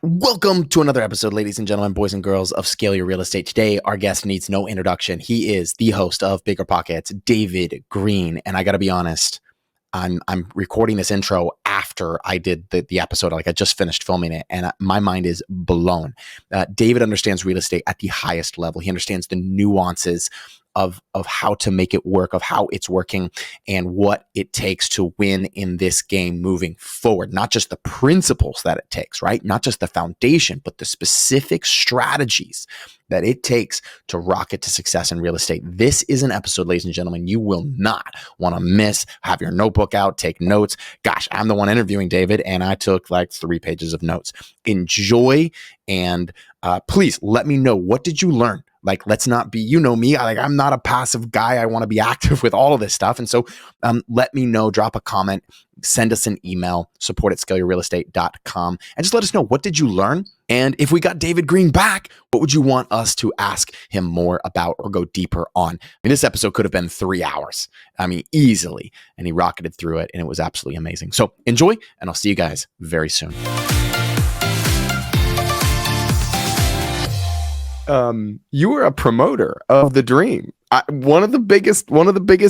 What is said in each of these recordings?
Welcome to another episode, ladies and gentlemen, boys and girls of Scale Your Real Estate. Today, our guest needs no introduction. He is the host of Bigger Pockets, David Greene. And I got to be honest, I'm recording this intro after I did the episode. Like I just finished filming it, and my mind is blown. David understands real estate at the highest level. He understands the nuances of how to make it work, of how it's working, and what it takes to win in this game moving forward. Not just the principles that it takes, right? Not just the foundation, but the specific strategies that it takes to rocket to success in real estate. This is an episode, ladies and gentlemen, you will not want to miss. Have your notebook out, take notes. Gosh, I'm the one interviewing David, and I took like 3 pages of notes. Enjoy, and please let me know, what did you learn? Like, let's not be, you know me, I'm not a passive guy. I want to be active with all of this stuff. And so let me know, drop a comment, send us an email, support@scaleyourrealestate.com, and just let us know, what did you learn? And if we got David Greene back, what would you want us to ask him more about or go deeper on? I mean, this episode could have been 3 hours. I mean, easily. And he rocketed through it, and it was absolutely amazing. So enjoy, and I'll see you guys very soon. You were a promoter of the dream. One of the biggest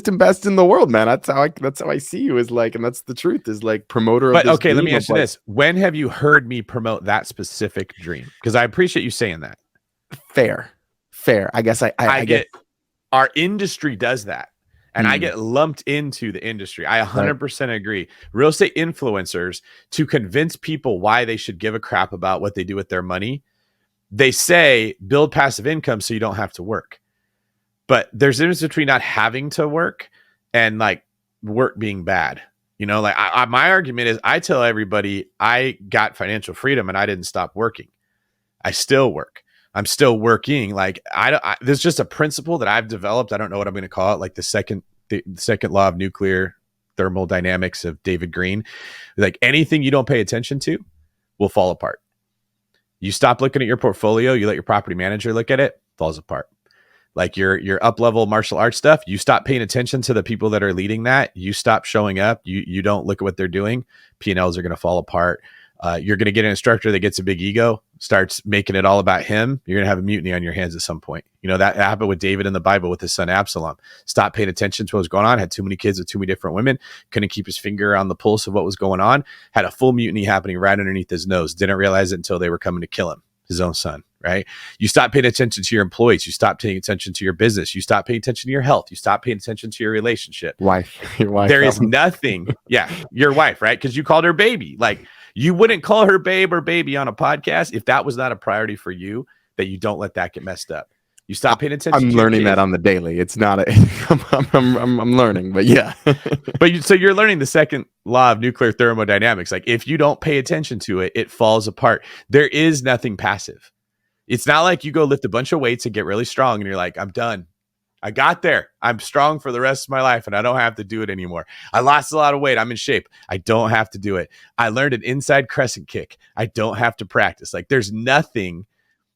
and best in the world, man. That's how I see you, is like, and that's the truth, is like promoter of this okay, dream. let me ask you this. When have you heard me promote that specific dream? Because I appreciate you saying that. Fair. I guess I get our industry does that. And I get lumped into the industry. I 100% agree. Real estate influencers, to convince people why they should give a crap about what they do with their money, they say build passive income so you don't have to work. But there's a difference between not having to work and like work being bad. You know, like my argument is, I tell everybody I got financial freedom and I didn't stop working. I still work. I'm still working. Like there's just a principle that I've developed. I don't know what I'm going to call it. Like the second law of nuclear thermodynamics of David Greene. Like anything you don't pay attention to will fall apart. You stop looking at your portfolio, you let your property manager look at it, falls apart. Like your up-level martial arts stuff, you stop paying attention to the people that are leading that, you stop showing up, you don't look at what they're doing, P&Ls are going to fall apart. You're going to get an instructor that gets a big ego, starts making it all about him, you're going to have a mutiny on your hands at some point. You know, that happened with David in the Bible with his son Absalom. Stopped paying attention to what was going on, had too many kids with too many different women, couldn't keep his finger on the pulse of what was going on, had a full mutiny happening right underneath his nose, didn't realize it until they were coming to kill him, his own son, right? You stop paying attention to your employees, you stop paying attention to your business, you stop paying attention to your health, you stop paying attention to your relationship. your wife. There is nothing. Yeah, your wife, right? Because you called her baby. Like, you wouldn't call her babe or baby on a podcast if that was not a priority for you, that you don't let that get messed up. You stop paying attention. I'm learning that on the daily. It's not I'm learning, but yeah. So you're learning the second law of nuclear thermodynamics. Like, if you don't pay attention to it, it falls apart. There is nothing passive. It's not like you go lift a bunch of weights and get really strong and you're like, I'm done. I got there. I'm strong for the rest of my life and I don't have to do it anymore. I lost a lot of weight. I'm in shape. I don't have to do it. I learned an inside crescent kick. I don't have to practice. Like, there's nothing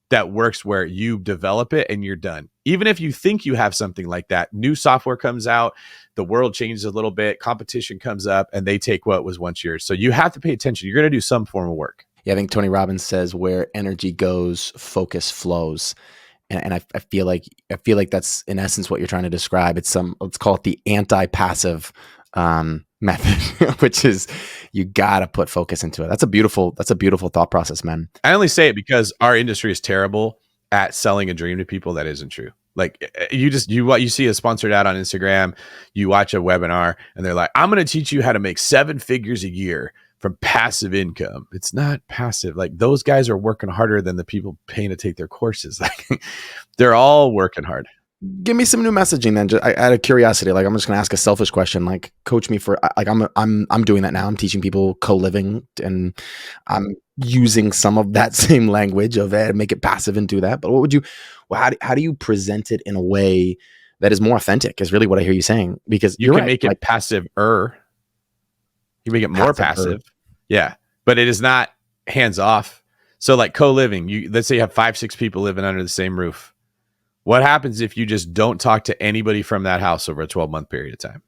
that works where you develop it and you're done. Even if you think you have something like that, new software comes out, the world changes a little bit, competition comes up, and they take what was once yours. So you have to pay attention. You're going to do some form of work. Yeah, I think Tony Robbins says, where energy goes, focus flows. And I feel like that's in essence what you're trying to describe. It's let's call it the anti-passive method, which is you gotta put focus into it. That's a beautiful thought process, man. I only say it because our industry is terrible at selling a dream to people that isn't true. Like, you see a sponsored ad on Instagram, you watch a webinar, and they're like, I'm going to teach you how to make 7 figures a year from passive income. It's not passive. Like, those guys are working harder than the people paying to take their courses. Like, they're all working hard. Give me some new messaging then. Just out of curiosity, like, I'm just going to ask a selfish question. Like, coach me for, like, I'm doing that now. I'm teaching people CoLiving, and I'm using some of that same language of make it passive and do that. But how do you present it in a way that is more authentic? Is really what I hear you saying. Because you can make it passive-er. You make it more passive. Yeah. But it is not hands off. So like CoLiving, let's say you have 5-6 people living under the same roof. What happens if you just don't talk to anybody from that house over a 12-month period of time?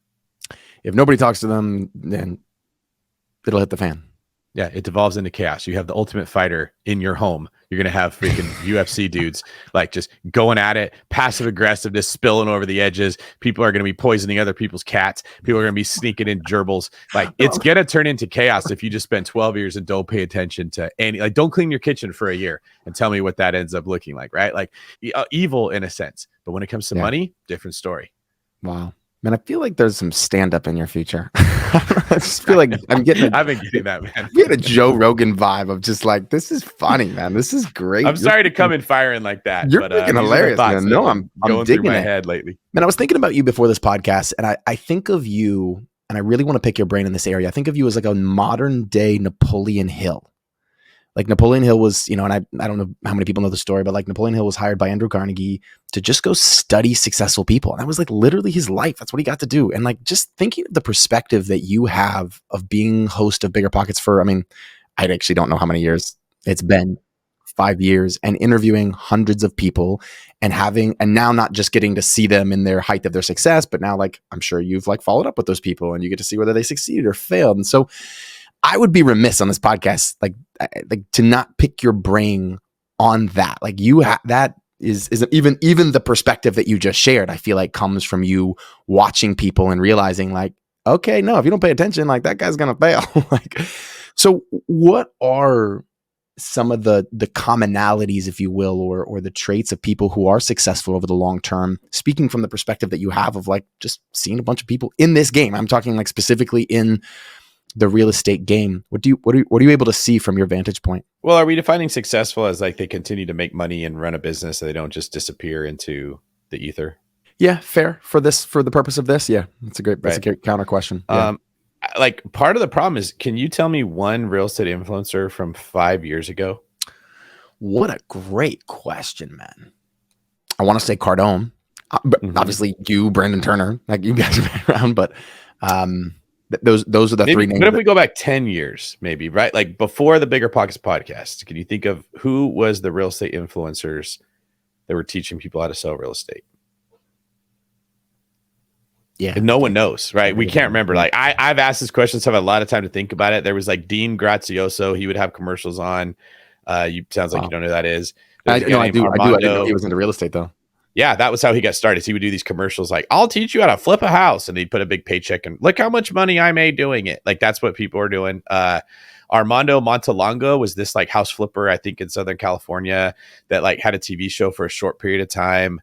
If nobody talks to them, then it'll hit the fan. Yeah, it devolves into chaos. You have the ultimate fighter in your home. You're going to have freaking UFC dudes like just going at it, passive aggressiveness, spilling over the edges. People are going to be poisoning other people's cats. People are going to be sneaking in gerbils. Like it's going to turn into chaos if you just spend 12 years and don't pay attention to any, like don't clean your kitchen for a year and tell me what that ends up looking like, right? Like evil in a sense. But when it comes to money, different story. Wow. Man, I feel like there's some stand-up in your future. I just feel like I've been getting that, man. We had a Joe Rogan vibe of just like, this is funny, man. This is great. I'm sorry to come in firing like that. You're freaking hilarious, man. No, I'm going through my head lately. Man, I was thinking about you before this podcast, and I think of you, and I really want to pick your brain in this area. I think of you as like a modern day Napoleon Hill. Like Napoleon Hill was, and I don't know how many people know the story, but like Napoleon Hill was hired by Andrew Carnegie to just go study successful people. And that was like literally his life. That's what he got to do. And like just thinking of the perspective that you have of being host of Bigger Pockets for, I actually don't know how many years it's been, 5 years, and interviewing hundreds of people and now not just getting to see them in their height of their success, but now like I'm sure you've like followed up with those people and you get to see whether they succeeded or failed. And so I would be remiss on this podcast, like to not pick your brain on that. Like that is even the perspective that you just shared, I feel like comes from you watching people and realizing like, okay, no, if you don't pay attention, like that guy's going to fail. Like, so what are some of the commonalities, if you will, or the traits of people who are successful over the long term, speaking from the perspective that you have of like just seeing a bunch of people in this game? I'm talking like specifically in the real estate game. What are you able to see from your vantage point? Well, are we defining successful as like they continue to make money and run a business so they don't just disappear into the ether? Yeah, fair for the purpose of this. Yeah, that's a great counter question. Yeah. Like part of the problem is, can you tell me one real estate influencer from 5 years ago? What a great question, man. I want to say Cardone. Obviously you, Brandon Turner, like you guys have been around, but those are the three names. But if we go back 10 years, maybe, right? Like before the Bigger Pockets podcast, can you think of who was the real estate influencers that were teaching people how to sell real estate? Yeah. And no one knows, right? We can't remember. Like I've asked this question, so I have a lot of time to think about it. There was like Dean Grazioso. He would have commercials on. Sounds like you don't know who that is. I do. I didn't know he was into real estate though. Yeah, that was how he got started. He would do these commercials like, I'll teach you how to flip a house. And he'd put a big paycheck and look how much money I made doing it. Like that's what people are doing. Armando Montalongo was this like house flipper, I think in Southern California, that like had a TV show for a short period of time.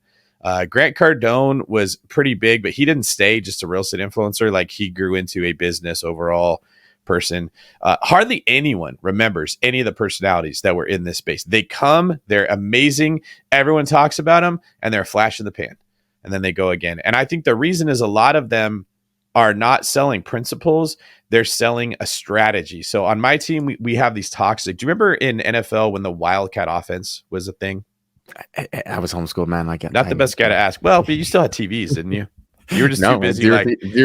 Grant Cardone was pretty big, but he didn't stay just a real estate influencer. Like he grew into a business overall person. Hardly anyone remembers any of the personalities that were in this space. They come, they're amazing. Everyone talks about them and they're a flash in the pan and then they go again. And I think the reason is a lot of them are not selling principles. They're selling a strategy. So on my team, we have these talks. Like, do you remember in NFL when the Wildcat offense was a thing? I was homeschooled, man. Not the best guy to ask. Well, but you still had TVs, didn't you? You were just too busy. Zero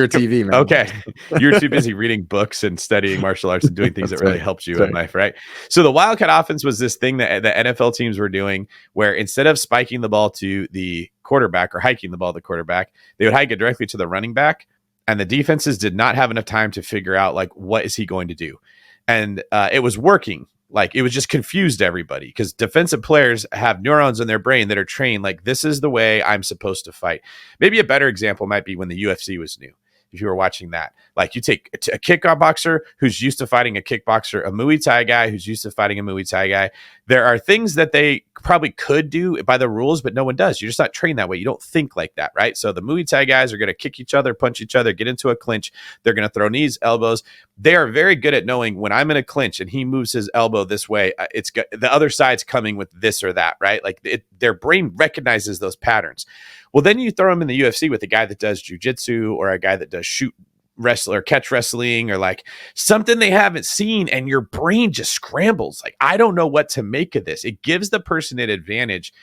TV, man. Okay. You were too busy reading books and studying martial arts and doing things that really helped you in life, right? So the Wildcat offense was this thing that the NFL teams were doing where instead of spiking the ball to the quarterback or hiking the ball to the quarterback, they would hike it directly to the running back. And the defenses did not have enough time to figure out, like, what is he going to do? And it was working. Like, it was just confused everybody because defensive players have neurons in their brain that are trained like, this is the way I'm supposed to fight. Maybe a better example might be when the UFC was new. If you were watching that, like you take a kickboxer who's used to fighting a kickboxer, a Muay Thai guy who's used to fighting a Muay Thai guy. There are things that they probably could do by the rules, but no one does. You're just not trained that way. You don't think like that, right? So the Muay Thai guys are going to kick each other, punch each other, get into a clinch. They're going to throw knees, elbows. They are very good at knowing when I'm in a clinch and he moves his elbow this way, it's good. The other side's coming with this or that, right? Like their brain recognizes those patterns. Well, then you throw them in the UFC with a guy that does jujitsu or a guy that does shoot wrestler, catch wrestling, or like something they haven't seen, and your brain just scrambles. Like, I don't know what to make of this. It gives the person an advantage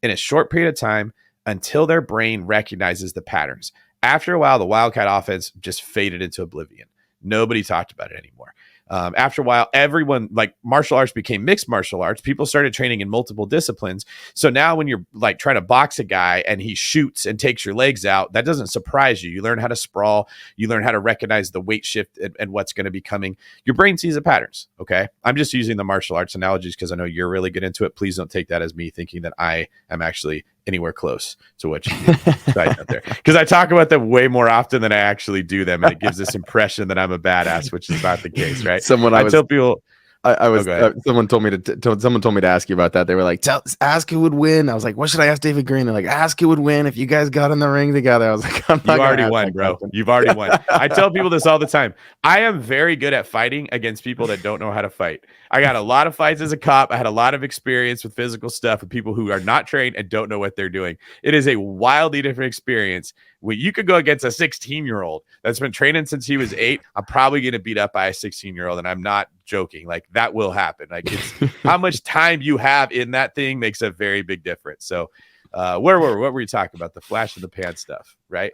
in a short period of time until their brain recognizes the patterns. After a while, the Wildcat offense just faded into oblivion. Nobody talked about it anymore. After a while, everyone, like, martial arts became mixed martial arts. People started training in multiple disciplines. So now when you're like trying to box a guy and he shoots and takes your legs out, that doesn't surprise you. You learn how to sprawl. You learn how to recognize the weight shift and what's going to be coming. Your brain sees the patterns. Okay. I'm just using the martial arts analogies because I know you're really good into it. Please don't take that as me thinking that I am actually anywhere close to what you do. Because I talk about them way more often than I actually do them, and it gives this impression that I'm a badass, which is not the case, right? Tell people. Someone told me to ask you about that. They were like, ask who would win. I was like, what should I ask David Greene? They're like, ask who would win if you guys got in the ring together. I was like, you already won, bro. You've already won. I tell people this all the time. I am very good at fighting against people that don't know how to fight. I got a lot of fights as a cop. I had a lot of experience with physical stuff with people who are not trained and don't know what they're doing. It is a wildly different experience. When you could go against a 16-year-old that's been training since he was 8, I'm probably going to beat up by a 16-year-old, and I'm not joking. Like, that will happen. Like, it's how much time you have in that thing makes a very big difference. So, what were you talking about? The flash in the pan stuff, right?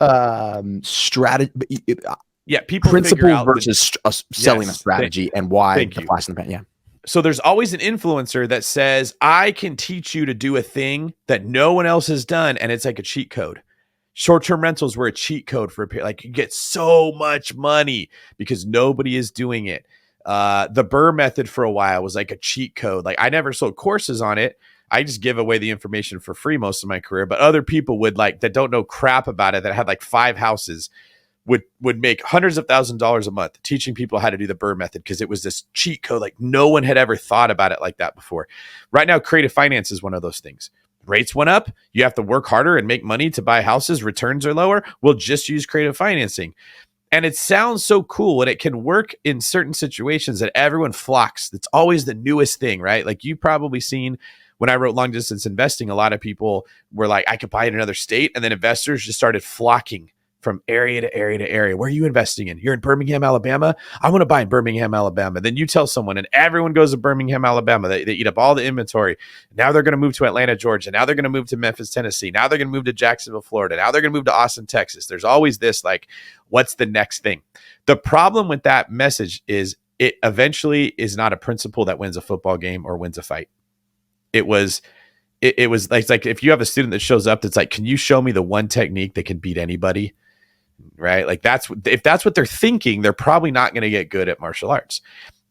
Strategy. Yeah, people principle versus selling a strategy and why the flash in the pan. Yeah. So there's always an influencer that says, I can teach you to do a thing that no one else has done, and it's like a cheat code. Short-term rentals were a cheat code for a period. Like, you get so much money because nobody is doing it. The Burr method for a while was like a cheat code. Like, I never sold courses on it. I just give away the information for free most of my career. But other people would, like, that don't know crap about it, that had like 5 houses, would make hundreds of thousands of dollars a month teaching people how to do the Burr method because it was this cheat code. Like, no one had ever thought about it like that before. Right now, creative finance is one of those things. Rates went up. You have to work harder and make money to buy houses. Returns are lower. We'll just use creative financing. And it sounds so cool, and it can work in certain situations that everyone flocks. It's always the newest thing, right? Like, you've probably seen when I wrote Long Distance Investing, a lot of people were like, I could buy in another state. And then investors just started flocking from area to area to area. Where are you investing in? You're in Birmingham, Alabama? I want to buy in Birmingham, Alabama. Then you tell someone, and everyone goes to Birmingham, Alabama. They eat up all the inventory. Now they're going to move to Atlanta, Georgia. Now they're going to move to Memphis, Tennessee. Now they're going to move to Jacksonville, Florida. Now they're going to move to Austin, Texas. There's always this, like, what's the next thing? The problem with that message is it eventually is not a principle that wins a football game or wins a fight. It was like if you have a student that shows up that's like, can you show me the one technique that can beat anybody? Right? Like, if that's what they're thinking, they're probably not going to get good at martial arts.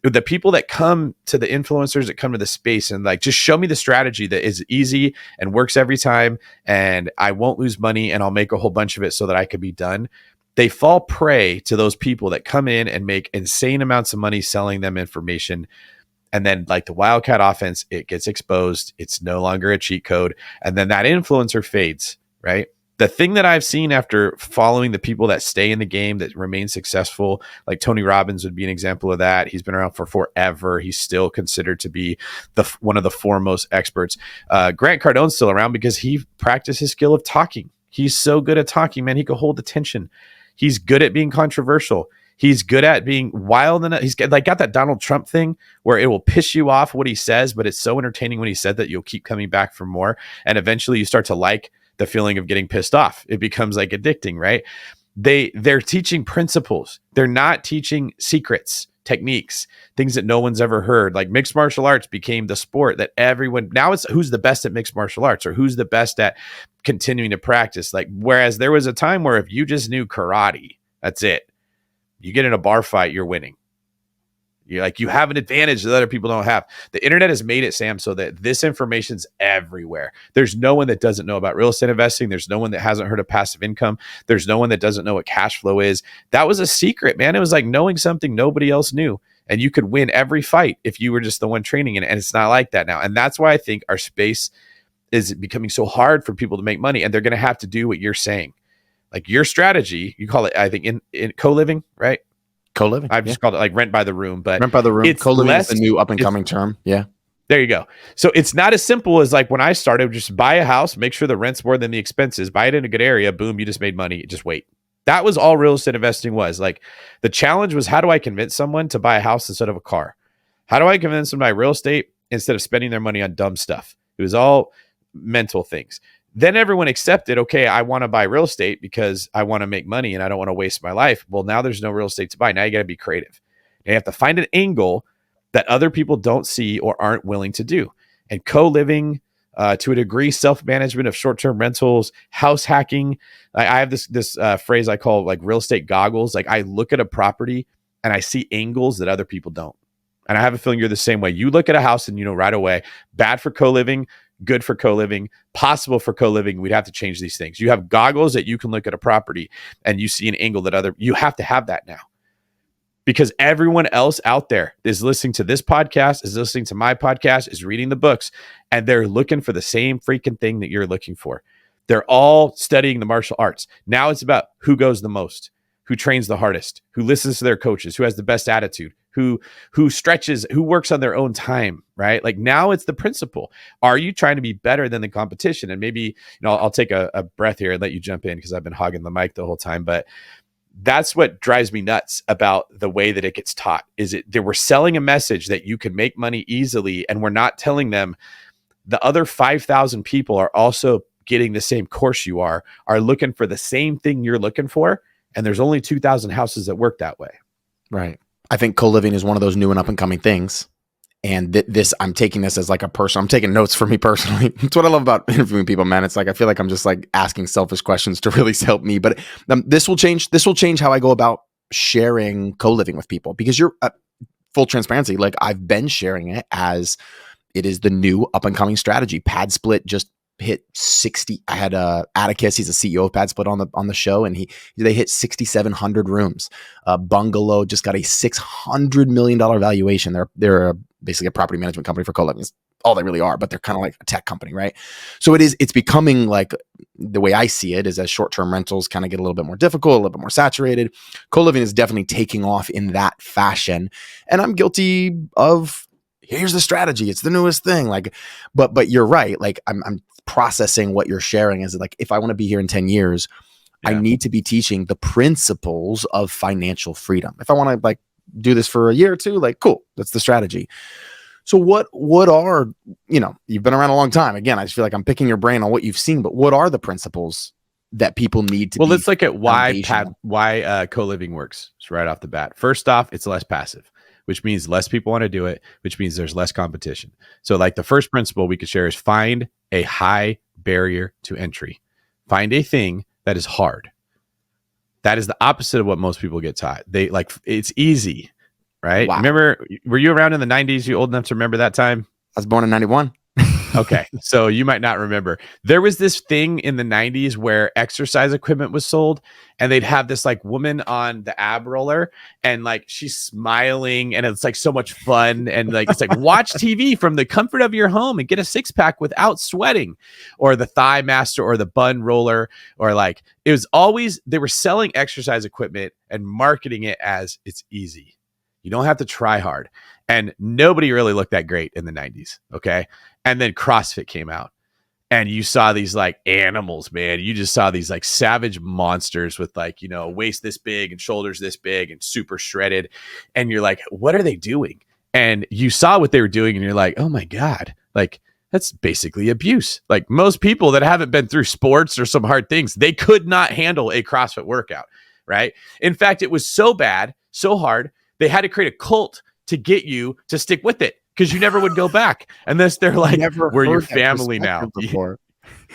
The people that come to the influencers that come to the space and like, just show me the strategy that is easy and works every time, and I won't lose money, and I'll make a whole bunch of it so that I could be done. They fall prey to those people that come in and make insane amounts of money selling them information. And then, like the Wildcat offense, it gets exposed. It's no longer a cheat code. And then that influencer fades, right? The thing that I've seen after following the people that stay in the game that remain successful, like Tony Robbins would be an example of that. He's been around for forever. He's still considered to be one of the foremost experts. Grant Cardone's still around because he practiced his skill of talking. He's so good at talking, man. He could hold attention. He's good at being controversial. He's good at being wild. And he's got that Donald Trump thing where it will piss you off what he says, but it's so entertaining when he said that you'll keep coming back for more. And eventually you start to like the feeling of getting pissed off. It becomes like addicting, right? They're teaching principles. They're not teaching secrets, techniques, things that no one's ever heard. Like, mixed martial arts became the sport that everyone, now it's who's the best at mixed martial arts or who's the best at continuing to practice. Like, whereas there was a time where if you just knew karate, that's it. You get in a bar fight, you're winning. You have an advantage that other people don't have. The internet has made it, Sam, so that this information's everywhere. There's no one that doesn't know about real estate investing. There's no one that hasn't heard of passive income. There's no one that doesn't know what cash flow is. That was a secret, man. It was like knowing something nobody else knew. And you could win every fight if you were just the one training in it. And it's not like that now. And that's why I think our space is becoming so hard for people to make money. And they're going to have to do what you're saying. Like, your strategy, you call it, I think, in CoLiving, right? CoLiving. I've just called it like rent by the room, but rent by the room. CoLiving is the new up and coming term. Yeah. There you go. So it's not as simple as like when I started, just buy a house, make sure the rent's more than the expenses, buy it in a good area. Boom. You just made money. Just wait. That was all real estate investing was. Like, the challenge was, how do I convince someone to buy a house instead of a car? How do I convince them to buy real estate instead of spending their money on dumb stuff? It was all mental things. Then everyone accepted, okay, I want to buy real estate because I want to make money and I don't want to waste my life. Well, now there's no real estate to buy. Now you got to be creative. And you have to find an angle that other people don't see or aren't willing to do. And co-living, to a degree, self-management of short-term rentals, house hacking. I have this phrase I call like real estate goggles. Like I look at a property and I see angles that other people don't. And I have a feeling you're the same way. You look at a house and you know right away, bad for co-living, good for co-living, possible for co-living. We'd have to change these things. You have goggles that you can look at a property and you see an angle that you have to have that now. Because everyone else out there is listening to this podcast, is listening to my podcast, is reading the books, and they're looking for the same freaking thing that you're looking for. They're all studying the martial arts. Now it's about who goes the most, who trains the hardest, who listens to their coaches, who has the best attitude, who stretches, who works on their own time, right? Like now it's the principle. Are you trying to be better than the competition? And maybe, I'll take a breath here and let you jump in because I've been hogging the mic the whole time, but that's what drives me nuts about the way that it gets taught. They were selling a message that you can make money easily, and we're not telling them the other 5,000 people are also getting the same course you are looking for the same thing you're looking for, and there's only 2,000 houses that work that way. Right. I think co-living is one of those new and up and coming things. And I'm taking this as like a person. I'm taking notes for me personally. That's what I love about interviewing people, man. It's like I feel like I'm just like asking selfish questions to really help me. But this will change. This will change how I go about sharing co-living with people, because you're full transparency. Like I've been sharing it as it is the new up and coming strategy. Pad Split just hit 60. I had Atticus. He's a CEO of Pad Split on the show, and they hit 6,700 rooms. Bungalow just got a $600 million valuation. They're basically a property management company for co-living. It's all they really are, but they're kind of like a tech company, right? So it's becoming like, the way I see it is, as short-term rentals kind of get a little bit more difficult, a little bit more saturated, co-living is definitely taking off in that fashion. And I'm guilty of, here's the strategy, it's the newest thing. Like, but you're right. Like I'm processing what you're sharing is like, if I want to be here in 10 years, I need to be teaching the principles of financial freedom. If I want to like do this for a year or two, like, cool, that's the strategy. So what are, you've been around a long time. Again, I just feel like I'm picking your brain on what you've seen, but what are the principles that people need to let's look at why co-living works right off the bat. First off, it's less passive, which means less people want to do it, which means there's less competition. So like the first principle we could share is find a high barrier to entry. Find a thing that is hard. That is the opposite of what most people get taught. They like, it's easy, right? Wow. Remember, were you around in the 90s? You old enough to remember that time? I was born in 91. Okay, so you might not remember. There was this thing in the 90s where exercise equipment was sold, and they'd have this like woman on the ab roller, and like she's smiling, and it's like so much fun, and like it's like watch TV from the comfort of your home and get a six-pack without sweating, or the Thigh Master, or the bun roller, or like it was always, they were selling exercise equipment and marketing it as it's easy. You don't have to try hard. And nobody really looked that great in the 90s. Okay. And then CrossFit came out, and you saw these like animals, man. You just saw these like savage monsters with like, a waist this big and shoulders this big and super shredded. And you're like, what are they doing? And you saw what they were doing, and you're like, oh my God, like that's basically abuse. Like most people that haven't been through sports or some hard things, they could not handle a CrossFit workout. Right. In fact, it was so bad, so hard, they had to create a cult to get you to stick with it, because you never would go back unless they're like, we're your family now.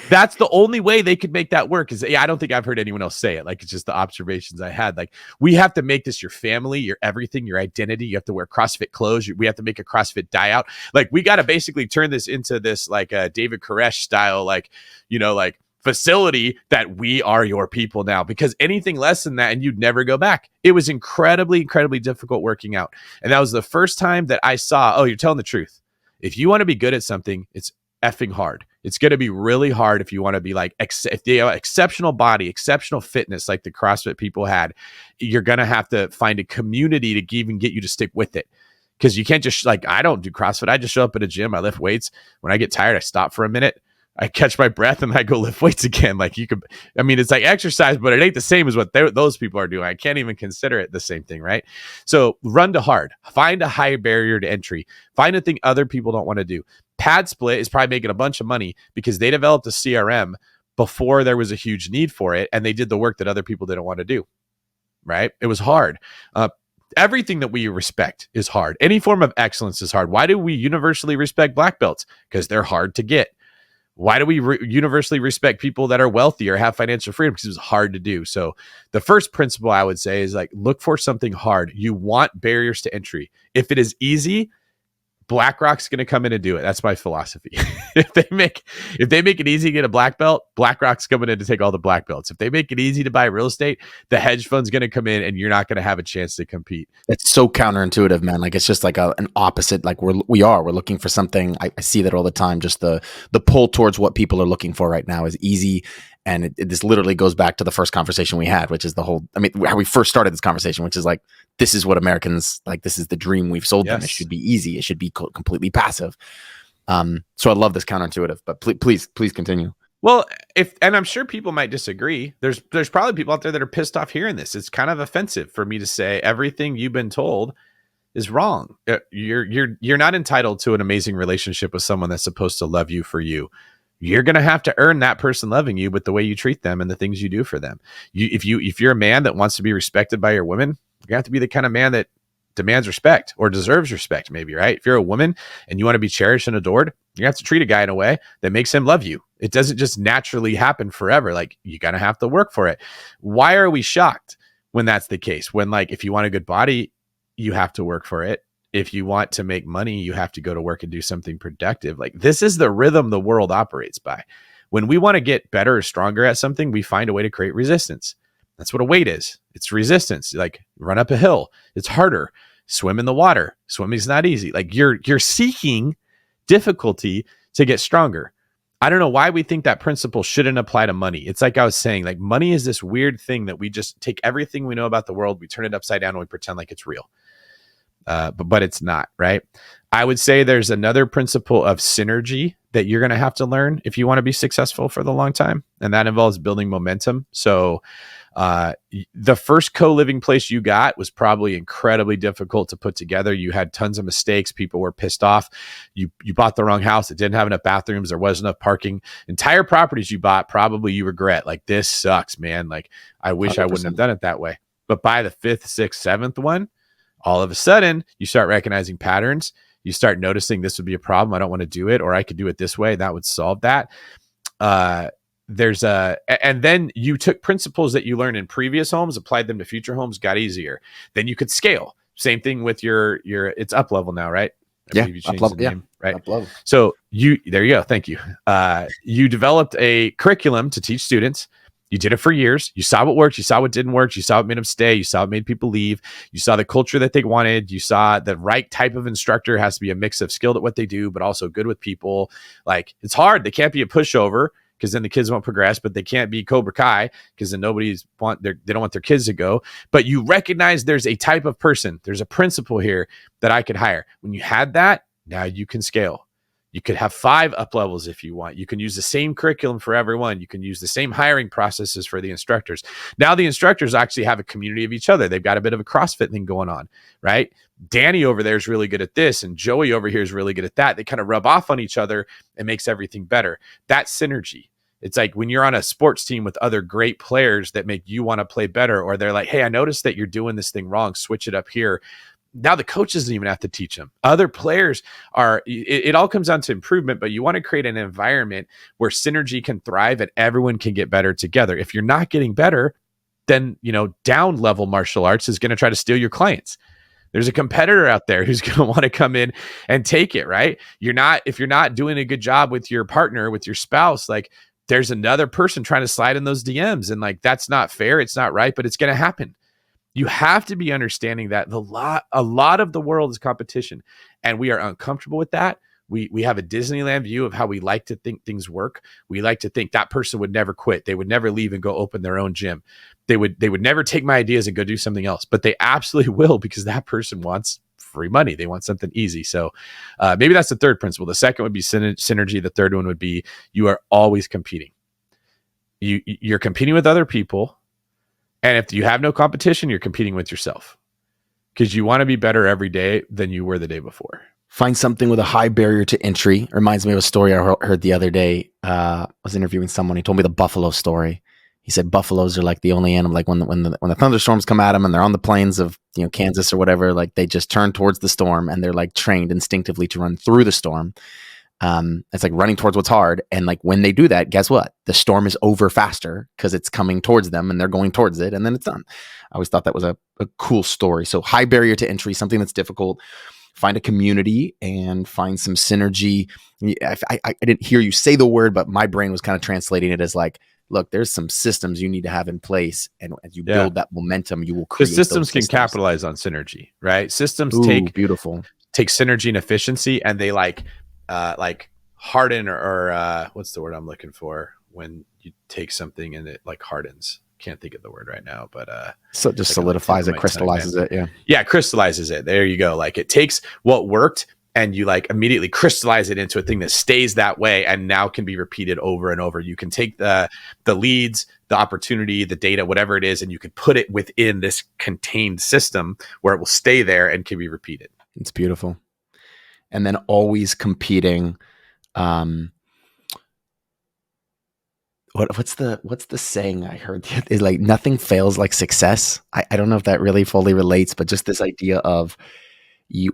That's the only way they could make that work. Is I don't think I've heard anyone else say it. Like, it's just the observations I had. Like, we have to make this your family, your everything, your identity. You have to wear CrossFit clothes. We have to make a CrossFit die out. Like, we got to basically turn this into this like David Koresh style, like, like facility that we are your people now, because anything less than that and you'd never go back. It was incredibly difficult working out. And that was the first time that I saw, oh, you're telling the truth. If you want to be good at something, it's effing hard. It's going to be really hard if you want to be like, if they have exceptional body, exceptional fitness, like the CrossFit people had, you're going to have to find a community to even get you to stick with it. Because you can't just like, I don't do CrossFit. I just show up at a gym. I lift weights. When I get tired, I stop for a minute. I catch my breath and I go lift weights again. Like it's like exercise, but it ain't the same as what those people are doing. I can't even consider it the same thing, right? So run to hard. Find a high barrier to entry. Find a thing other people don't want to do. Pad Split is probably making a bunch of money because they developed a CRM before there was a huge need for it, and they did the work that other people didn't want to do, right? It was hard. Everything that we respect is hard. Any form of excellence is hard. Why do we universally respect black belts? Because they're hard to get. Why do we universally respect people that are wealthy or have financial freedom? Because it's hard to do. So the first principle I would say is like, look for something hard. You want barriers to entry. If it is easy, BlackRock's going to come in and do it. That's my philosophy. if they make it easy to get a black belt, BlackRock's coming in to take all the black belts. If they make it easy to buy real estate, the hedge fund's going to come in and you're not going to have a chance to compete. It's so counterintuitive, man. Like it's just like an opposite. Like we're looking for something. I see that all the time. Just the pull towards what people are looking for right now is easy. And this literally goes back to the first conversation we had, which is how we first started this conversation, which is like, this is what Americans like. This is the dream we've sold them. It should be easy. It should be completely passive. So I love this counterintuitive, but please continue. Well, and I'm sure people might disagree. There's probably people out there that are pissed off hearing this. It's kind of offensive for me to say everything you've been told is wrong. You're not entitled to an amazing relationship with someone that's supposed to love you for you. You're going to have to earn that person loving you with the way you treat them and the things you do for them. If you're a man that wants to be respected by your women, you have to be the kind of man that demands respect or deserves respect, maybe, right? If you're a woman and you want to be cherished and adored, you have to treat a guy in a way that makes him love you. It doesn't just naturally happen forever. Like, you got to have to work for it. Why are we shocked when that's the case? When, like, if you want a good body, you have to work for it. If you want to make money, you have to go to work and do something productive. Like, this is the rhythm the world operates by. When we want to get better or stronger at something, we find a way to create resistance. That's what a weight is. It's resistance. Like, run up a hill, it's harder. Swim in the water. Swimming is not easy. Like, you're seeking difficulty to get stronger. I don't know why we think that principle shouldn't apply to money. It's like I was saying, like, money is this weird thing that we just take everything we know about the world, we turn it upside down, and we pretend like it's real. But it's not, right? I would say there's another principle of synergy that you're going to have to learn if you want to be successful for the long time. And that involves building momentum. So the first co-living place you got was probably incredibly difficult to put together. You had tons of mistakes. People were pissed off. You bought the wrong house. It didn't have enough bathrooms. There wasn't enough parking. Entire properties you bought, probably you regret. Like, this sucks, man. Like, I wish 100%. I wouldn't have done it that way. But by the 5th, 6th, 7th one, all of a sudden you start recognizing patterns. You start noticing this would be a problem. I don't want to do it, or I could do it this way. That would solve that. And then you took principles that you learned in previous homes, applied them to future homes, got easier. Then you could scale. Same thing with your it's up level now, right? You changed the name, right? So there you go. Thank you. You developed a curriculum to teach students. You did it for years. You saw what worked. You saw what didn't work. You saw what made them stay. You saw what made people leave. You saw the culture that they wanted. You saw the right type of instructor has to be a mix of skilled at what they do, but also good with people. Like, it's hard. They can't be a pushover, because then the kids won't progress, but they can't be Cobra Kai, because then they don't want their kids to go. But you recognize there's a type of person. There's a principle here that I could hire. When you had that, now you can scale. You could have 5 up levels if you want. You can use the same curriculum for everyone. You can use the same hiring processes for the instructors. Now the instructors actually have a community of each other. They've got a bit of a CrossFit thing going on, right? Danny over there is really good at this, and Joey over here is really good at that. They kind of rub off on each other and makes everything better. That's synergy. It's like when you're on a sports team with other great players that make you want to play better, or they're like, hey, I noticed that you're doing this thing wrong. Switch it up here. Now the coach doesn't even have to teach them. Other players it all comes down to improvement, but you want to create an environment where synergy can thrive and everyone can get better together. If you're not getting better, then, down level martial arts is going to try to steal your clients. There's a competitor out there who's going to want to come in and take it, right? If you're not doing a good job with your partner, with your spouse, like, there's another person trying to slide in those DMs, and like, that's not fair. It's not right, but it's going to happen. You have to be understanding that a lot of the world is competition, and we are uncomfortable with that. We have a Disneyland view of how we like to think things work. We like to think that person would never quit. They would never leave and go open their own gym. They would never take my ideas and go do something else, but they absolutely will, because that person wants free money. They want something easy. So maybe that's the third principle. The second would be synergy. The third one would be you are always competing. You're competing with other people. And if you have no competition, you're competing with yourself, because you want to be better every day than you were the day before. Find something with a high barrier to entry. Reminds me of a story I heard the other day. I was interviewing someone. He told me the buffalo story. he said buffaloes are like the only animal, like when the thunderstorms come at them and they're on the plains of, Kansas or whatever, like they just turn towards the storm and they're like trained instinctively to run through the storm. It's like running towards what's hard. And like when they do that, guess what? The storm is over faster because it's coming towards them and they're going towards it, and then it's done. I always thought that was a cool story. So high barrier to entry, something that's difficult. Find a community and find some synergy. I didn't hear you say the word, but my brain was kind of translating it as like, look, there's some systems you need to have in place. And as you build that momentum, you will create the systems can capitalize on synergy, right? Systems take synergy and efficiency, and they like harden or what's the word I'm looking for when you take something and it like hardens. Can't think of the word right now, but so it just solidifies it, crystallizes it. Yeah, crystallizes it. There you go. Like it takes what worked and you like immediately crystallize it into a thing that stays that way and now can be repeated over and over. You can take the leads, the opportunity, the data, whatever it is, and you can put it within this contained system where it will stay there and can be repeated. It's beautiful. And then always competing. What's the saying I heard is like nothing fails like success. I don't know if that really fully relates, but just this idea of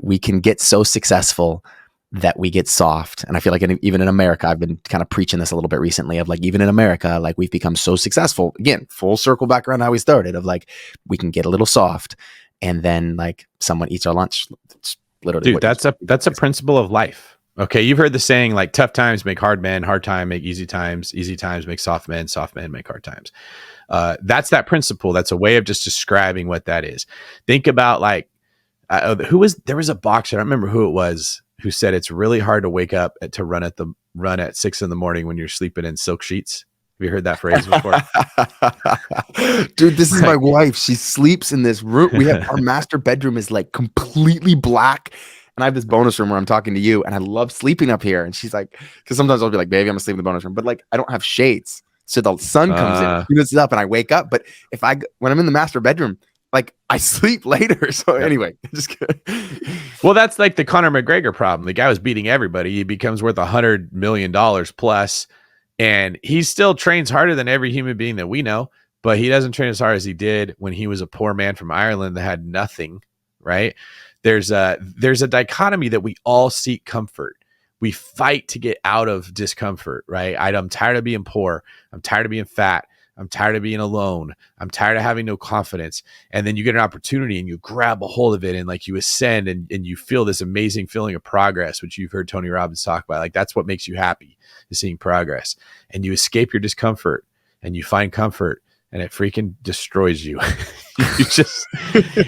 we can get so successful that we get soft. And I feel like even in America, I've been kind of preaching this a little bit recently of like, even in America, like we've become so successful, again, full circle back around how we started, of like, we can get a little soft and then like someone eats our lunch. It's literally, dude, that's a principle of life. Okay. You've heard the saying like tough times make hard men, hard time make easy times make soft men make hard times. That's that principle. That's a way of just describing what that is. Think about like, there was a boxer, I don't remember who it was, who said it's really hard to wake up to run at 6 a.m. when you're sleeping in silk sheets. Have you heard that phrase before? Dude, this is my wife. She sleeps in this room. Our master bedroom is like completely black. And I have this bonus room where I'm talking to you, and I love sleeping up here. And she's like, because sometimes I'll be like, baby, I'm gonna sleep in the bonus room. But like, I don't have shades. So the sun comes in, heats it up, and I wake up. But when I'm in the master bedroom, like I sleep later. So anyway, just well, that's like the Conor McGregor problem. The guy was beating everybody. He becomes worth $100 million plus, and he still trains harder than every human being that we know, but he doesn't train as hard as he did when he was a poor man from Ireland that had nothing, right? There's a dichotomy that we all seek comfort. We fight to get out of discomfort, right? I'm tired of being poor. I'm tired of being fat. I'm tired of being alone. I'm tired of having no confidence. And then you get an opportunity and you grab a hold of it and like you ascend and you feel this amazing feeling of progress, which you've heard Tony Robbins talk about. Like that's what makes you happy, is seeing progress. And you escape your discomfort and you find comfort and it freaking destroys you.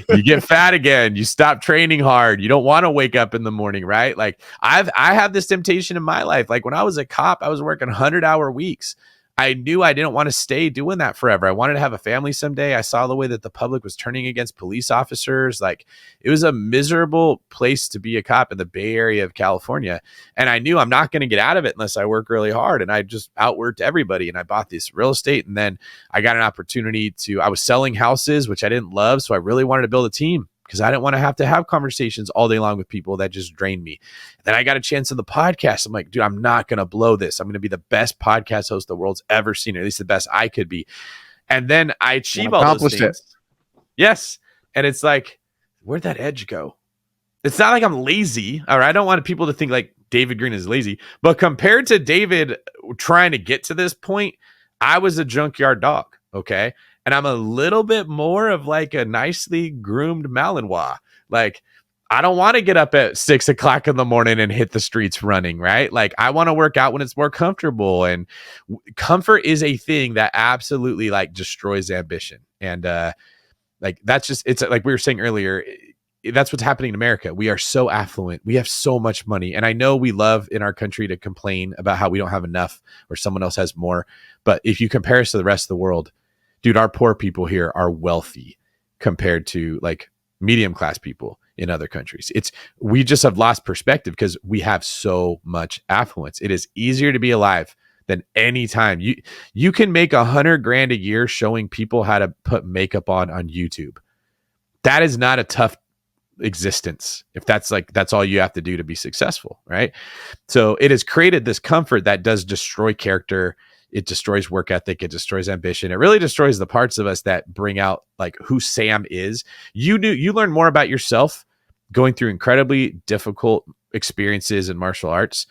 You get fat again. You stop training hard. You don't want to wake up in the morning, right? Like I have this temptation in my life. Like when I was a cop, I was working 100-hour weeks. I knew I didn't want to stay doing that forever. I wanted to have a family someday. I saw the way that the public was turning against police officers. Like it was a miserable place to be a cop in the Bay Area of California. And I knew I'm not going to get out of it unless I work really hard. And I just outworked everybody. And I bought this real estate. And then I got an opportunity I was selling houses, which I didn't love. So I really wanted to build a team, because I didn't want to have conversations all day long with people that just drained me. And then I got a chance in the podcast. I'm like, dude, I'm not going to blow this. I'm going to be the best podcast host the world's ever seen, or at least the best I could be. And then I achieve all those things. Yes. And it's like, where'd that edge go? It's not like I'm lazy. All right. I don't want people to think like David Greene is lazy, but compared to David trying to get to this point, I was a junkyard dog. Okay. And I'm a little bit more of like a nicely groomed Malinois. Like, I don't want to get up at 6 o'clock in the morning and hit the streets running, right? Like, I want to work out when it's more comfortable. And comfort is a thing that absolutely like destroys ambition. And like, it's like we were saying earlier, that's what's happening in America. We are so affluent. We have so much money. And I know we love in our country to complain about how we don't have enough or someone else has more. But if you compare us to the rest of the world, dude, our poor people here are wealthy compared to like medium class people in other countries. We just have lost perspective because we have so much affluence. It is easier to be alive than any time. You can make $100,000 a year showing people how to put makeup on YouTube. That is not a tough existence if that's all you have to do to be successful, right? So it has created this comfort that does destroy character. It destroys work ethic. It destroys ambition. It really destroys the parts of us that bring out like who Sam is. You learn more about yourself going through incredibly difficult experiences in martial arts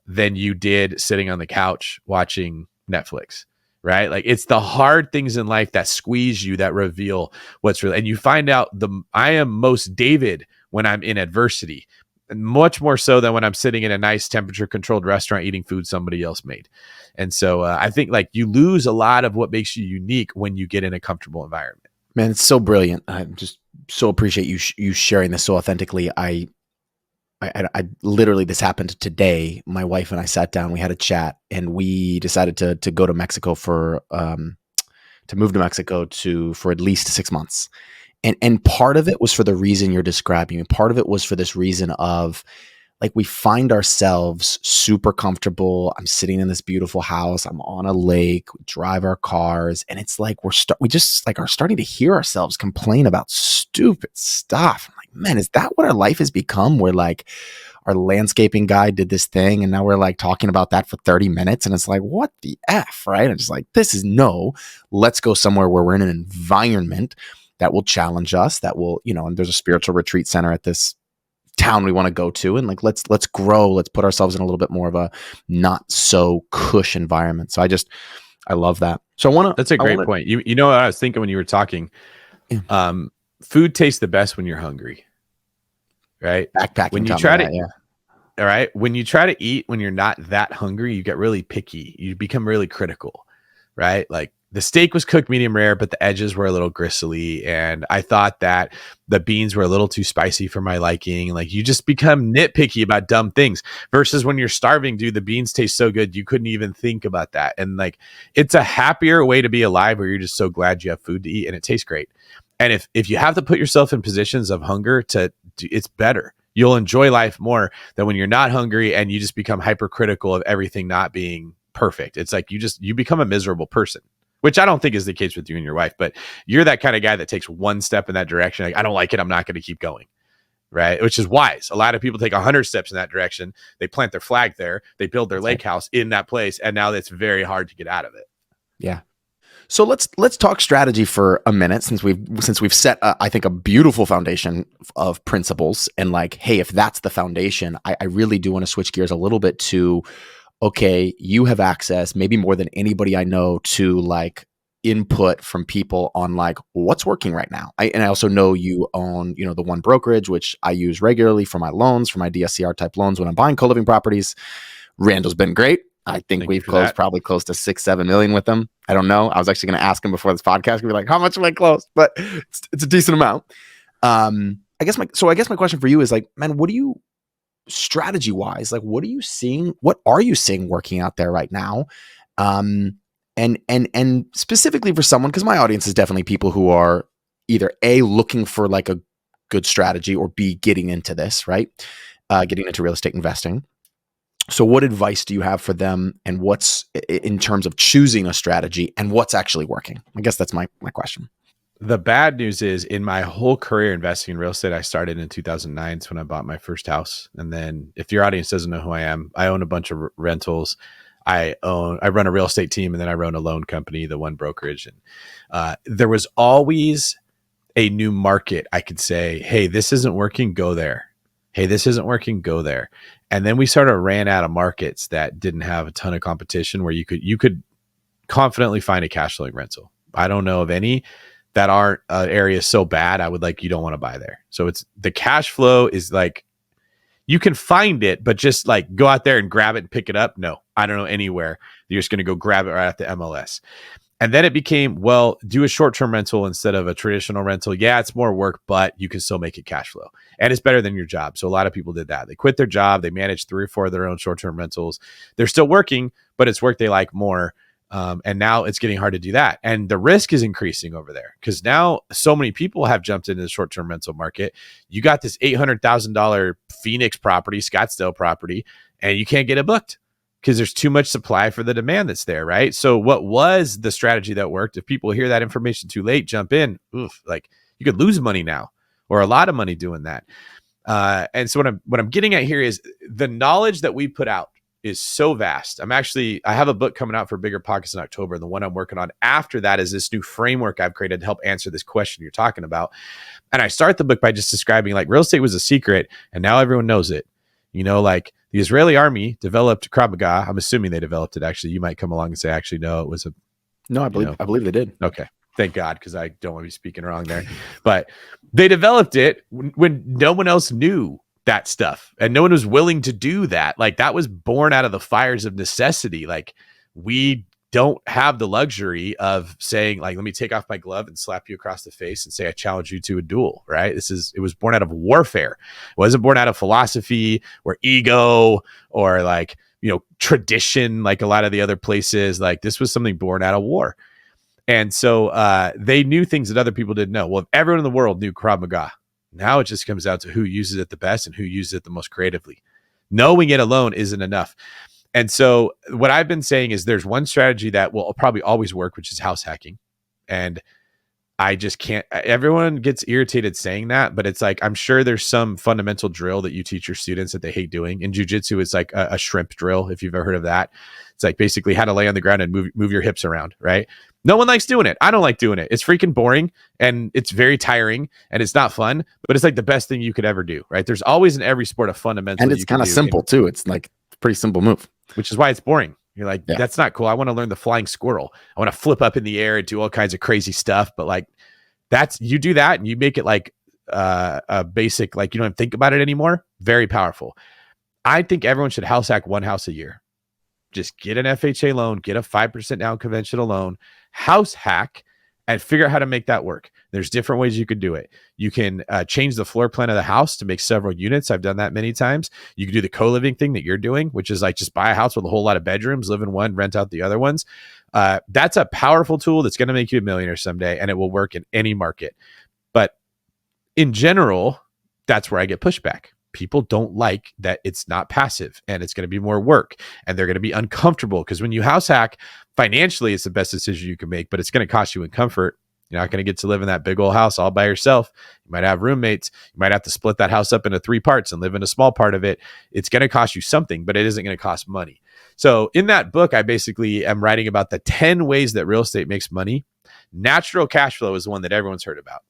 than you did sitting on the couch watching Netflix, right? Like it's the hard things in life that squeeze you, that reveal what's real. And you find out I am most David when I'm in adversity, and much more so than when I'm sitting in a nice temperature controlled restaurant eating food somebody else made. And so I think like you lose a lot of what makes you unique when you get in a comfortable environment. Man, it's so brilliant. I just so appreciate you sharing this so authentically. I literally, this happened today. My wife and I sat down, we had a chat, and we decided to go to Mexico to move to Mexico for at least 6 months. And part of it was for the reason you're describing. And part of it was for this reason of like, we find ourselves super comfortable. I'm sitting in this beautiful house. I'm on a lake. We drive our cars, and it's like we just like are starting to hear ourselves complain about stupid stuff. I'm like, man, is that what our life has become? Where like our landscaping guy did this thing, and now we're like talking about that for 30 minutes, and it's like, what the F, right? I'm just like, let's go somewhere where we're in an environment that will challenge us, that will, and there's a spiritual retreat center at this town we want to go to, and like let's grow, let's put ourselves in a little bit more of a not so cush environment. So I love that. So that's a great point. You know what I was thinking when you were talking? Yeah. Food tastes the best when you're hungry, right? Backpacking. When you try to all right, when you try to eat when you're not that hungry, you get really picky, you become really critical, right? Like the steak was cooked medium rare, but the edges were a little gristly. And I thought that the beans were a little too spicy for my liking. Like you just become nitpicky about dumb things versus when you're starving, dude, the beans taste so good. You couldn't even think about that. And like, it's a happier way to be alive where you're just so glad you have food to eat and it tastes great. And if you have to put yourself in positions of hunger it's better. You'll enjoy life more than when you're not hungry and you just become hypercritical of everything not being perfect. It's like you become a miserable person, which I don't think is the case with you and your wife, but you're that kind of guy that takes one step in that direction. Like, I don't like it. I'm not going to keep going. Right. Which is wise. A lot of people take 100 steps in that direction. They plant their flag there. They build their lake house in that place. And now it's very hard to get out of it. Yeah. So let's talk strategy for a minute, since we've set I think a beautiful foundation of principles, and like, hey, if that's the foundation, I really do want to switch gears a little bit to, okay, you have access maybe more than anybody I know to like input from people on like what's working right now. I also know you own, the one brokerage, which I use regularly for my loans, for my DSCR type loans when I'm buying co-living properties. Randall's been great. I think we've closed probably close to 6-7 million with them. I don't know. I was actually going to ask him before this podcast, be like, how much have I closed? But it's a decent amount. I guess my question for you is like, man, what do you, strategy wise, like, what are you seeing working out there right now? And specifically for someone, because my audience is definitely people who are either A, looking for like a good strategy, or B, getting into this, right? Getting into real estate investing. So what advice do you have for them, and what's in terms of choosing a strategy and what's actually working? I guess that's my question. The bad news is, in my whole career investing in real estate, I started in 2009. It's when I bought my first house. And then if your audience doesn't know who I am, I own a bunch of rentals. I run a real estate team, and then I run a loan company, the one brokerage. And there was always a new market. I could say, hey, this isn't working, go there. Hey, this isn't working, go there. And then we sort of ran out of markets that didn't have a ton of competition where you could confidently find a cash flowing rental. I don't know of any that aren't areas so bad you don't want to buy there. So it's the cash flow is like, you can find it, but just like go out there and grab it and pick it up. No, I don't know anywhere you're just going to go grab it right at the MLS. And then it became, well, do a short-term rental instead of a traditional rental. Yeah, it's more work, but you can still make it cash flow. And it's better than your job. So a lot of people did that. They quit their job. They managed 3 or 4 of their own short-term rentals. They're still working, but it's work they like more. And now it's getting hard to do that. And the risk is increasing over there because now so many people have jumped into the short-term rental market. You got this $800,000 Phoenix property, Scottsdale property, and you can't get it booked because there's too much supply for the demand that's there, right? So what was the strategy that worked? If people hear that information too late, jump in. Oof, like you could lose money now, or a lot of money doing that. And so what I'm getting at here is the knowledge that we put out is so vast. I have a book coming out for Bigger Pockets in October. And the one I'm working on after that is this new framework I've created to help answer this question you're talking about. And I start the book by just describing like real estate was a secret and now everyone knows it. Like the Israeli army developed Krav Maga. I'm assuming they developed it. Actually, you might come along and say, actually, no, it was No, I believe they did. Okay. Thank God, because I don't want to be speaking wrong there. But they developed it when no one else knew that stuff and no one was willing to do that. Like that was born out of the fires of necessity. Like we don't have the luxury of saying like, let me take off my glove and slap you across the face and say, I challenge you to a duel, right? It was born out of warfare. It wasn't born out of philosophy or ego or like, tradition, like a lot of the other places. Like this was something born out of war. And so they knew things that other people didn't know. Well, if everyone in the world knew Krav Maga, now it just comes down to who uses it the best and who uses it the most creatively. Knowing it alone isn't enough. And so what I've been saying is there's one strategy that will probably always work, which is house hacking. And I just can't, everyone gets irritated saying that, but it's like, I'm sure there's some fundamental drill that you teach your students that they hate doing. In jujitsu, it's like a shrimp drill, if you've ever heard of that. It's like basically how to lay on the ground and move your hips around, right? No one likes doing it. I don't like doing it. It's freaking boring and it's very tiring and it's not fun, but it's like the best thing you could ever do, right? There's always in every sport a fundamental. And it's kind of simple too. It's like a pretty simple move. Which is why it's boring. You're like, That's not cool. I want to learn the flying squirrel. I want to flip up in the air and do all kinds of crazy stuff. But like you do that and you make it like a basic, like you don't even think about it anymore. Very powerful. I think everyone should house hack one house a year. Just get an FHA loan, get a 5% down conventional loan, house hack, and figure out how to make that work. There's different ways you could do it. You can change the floor plan of the house to make several units. I've done that many times. You can do the co-living thing that you're doing, which is like just buy a house with a whole lot of bedrooms, live in one, rent out the other ones. That's a powerful tool that's going to make you a millionaire someday, and it will work in any market. But in general, that's where I get pushback. People don't like that it's not passive and it's going to be more work and they're going to be uncomfortable because when you house hack, financially, it's the best decision you can make, but it's going to cost you in comfort. You're not going to get to live in that big old house all by yourself. You might have roommates. You might have to split that house up into 3 parts and live in a small part of it. It's going to cost you something, but it isn't going to cost money. So in that book, I basically am writing about the 10 ways that real estate makes money. Natural cash flow is the one that everyone's heard about.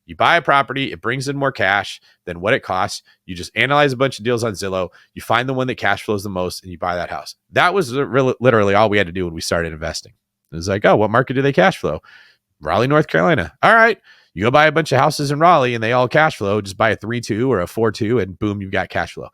You buy a property, it brings in more cash than what it costs. You just analyze a bunch of deals on Zillow. You find the one that cash flows the most and you buy that house. That was literally all we had to do when we started investing. It was like, oh, what market do they cash flow? Raleigh, North Carolina. All right. You go buy a bunch of houses in Raleigh and they all cash flow. Just buy a 3-2 or a 4-2 and boom, you've got cash flow.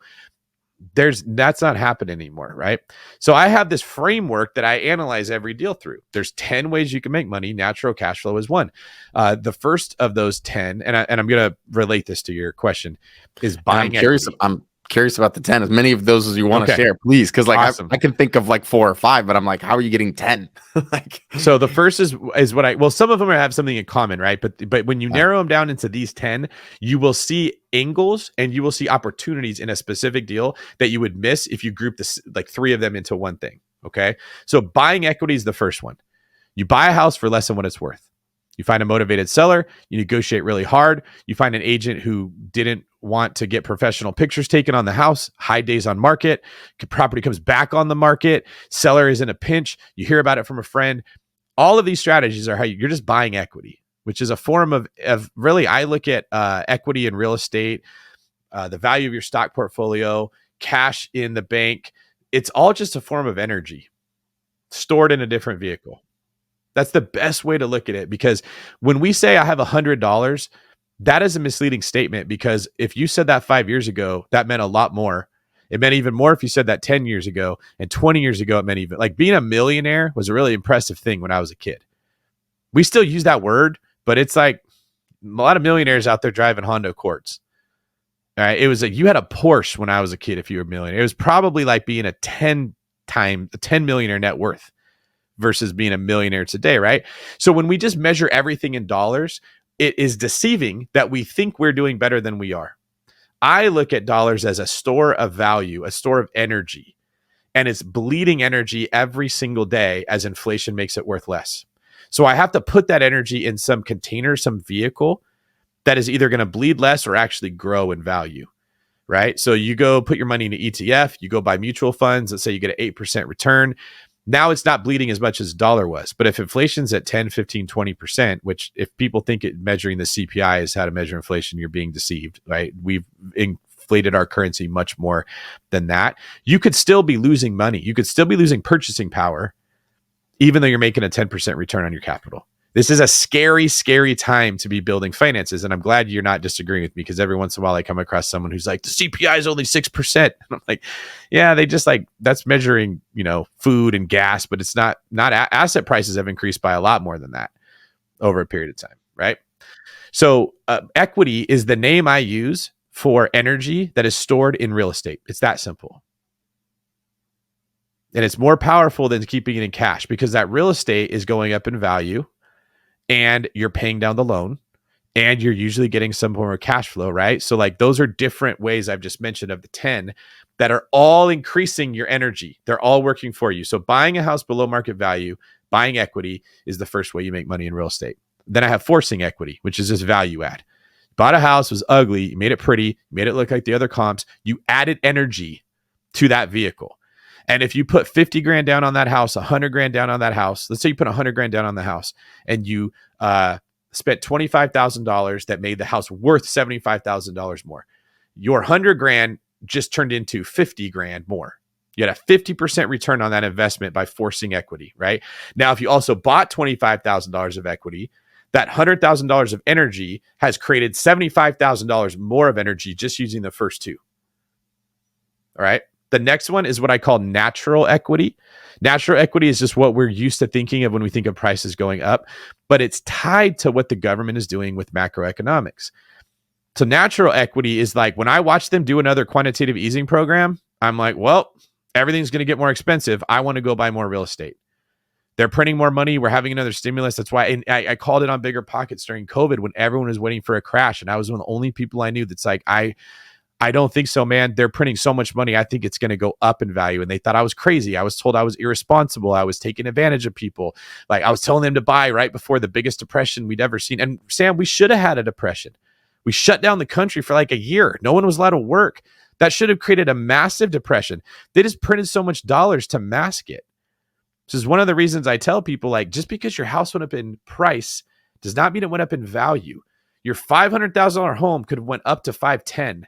That's not happening anymore, right? So I have this framework that I analyze every deal through. There's 10 ways you can make money. Natural cash flow is one. The first of those 10, and I'm going to relate this to your question, is buying. I'm curious about the 10, as many of those as you want to share, please. Because like awesome. I can think of like 4 or 5, but I'm like, how are you getting 10? Like, so the first is what some of them have something in common, right? But when you narrow them down into these 10, you will see angles and you will see opportunities in a specific deal that you would miss if you group this like 3 of them into one thing. Okay. So buying equity is the first one. You buy a house for less than what it's worth. You find a motivated seller, you negotiate really hard. You find an agent who didn't want to get professional pictures taken on the house, high days on market, property comes back on the market, seller is in a pinch, you hear about it from a friend. All of these strategies are how you're just buying equity, which is a form of really, I look at equity in real estate, the value of your stock portfolio, cash in the bank. It's all just a form of energy stored in a different vehicle. That's the best way to look at it, because when we say I have $100, that is a misleading statement, because if you said that 5 years ago, that meant a lot more. It meant even more if you said that 10 years ago, and 20 years ago, it meant even like being a millionaire was a really impressive thing when I was a kid. We still use that word, but it's like a lot of millionaires out there driving Honda Accords. All right. It was like you had a Porsche when I was a kid. If you were a millionaire, it was probably like being a 10 millionaire net worth versus being a millionaire today, right? So when we just measure everything in dollars, it is deceiving that we think we're doing better than we are. I look at dollars as a store of value, a store of energy, and it's bleeding energy every single day as inflation makes it worth less. So I have to put that energy in some container, some vehicle that is either going to bleed less or actually grow in value, right? So you go put your money in an ETF, you go buy mutual funds, let's say you get an 8% return. Now it's not bleeding as much as dollar was. But if inflation's at 10, 15, 20%, which if people think measuring the CPI is how to measure inflation, you're being deceived, right? We've inflated our currency much more than that. You could still be losing money. You could still be losing purchasing power, even though you're making a 10% return on your capital. This is a scary, scary time to be building finances. And I'm glad you're not disagreeing with me, because every once in a while I come across someone who's like, the CPI is only 6%. And I'm like, yeah, they just like, that's measuring, food and gas, but it's not asset prices have increased by a lot more than that over a period of time, right? So equity is the name I use for energy that is stored in real estate. It's that simple. And it's more powerful than keeping it in cash, because that real estate is going up in value and you're paying down the loan and you're usually getting some form of cash flow, right? So like those are different ways I've just mentioned of the 10 that are all increasing your energy. They're all working for you. So buying a house below market value, buying equity is the first way you make money in real estate. Then I have forcing equity, which is just value add. Bought a house, was ugly, you made it pretty, you made it look like the other comps, you added energy to that vehicle. And if you put 50 grand down on that house, 100 grand down on that house, let's say you put 100 grand down on the house and you spent $25,000 that made the house worth $75,000 more. Your 100 grand just turned into 50 grand more. You had a 50% return on that investment by forcing equity, right? Now, if you also bought $25,000 of equity, that $100,000 of energy has created $75,000 more of energy just using the first two. All right. The next one is what I call natural equity. Natural equity is just what we're used to thinking of when we think of prices going up, but it's tied to what the government is doing with macroeconomics. So natural equity is like when I watch them do another quantitative easing program, I'm like, well, everything's going to get more expensive. I want to go buy more real estate. They're printing more money. We're having another stimulus. That's why and I called it on Bigger Pockets during COVID when everyone was waiting for a crash. And I was one of the only people I knew that's like, I don't think so, man. They're printing so much money. I think it's going to go up in value. And they thought I was crazy. I was told I was irresponsible. I was taking advantage of people. Like I was telling them to buy right before the biggest depression we'd ever seen. And Sam, we should have had a depression. We shut down the country for like a year. No one was allowed to work. That should have created a massive depression. They just printed so much dollars to mask it. This is one of the reasons I tell people, like, just because your house went up in price does not mean it went up in value. Your $500,000 home could have went up to 510.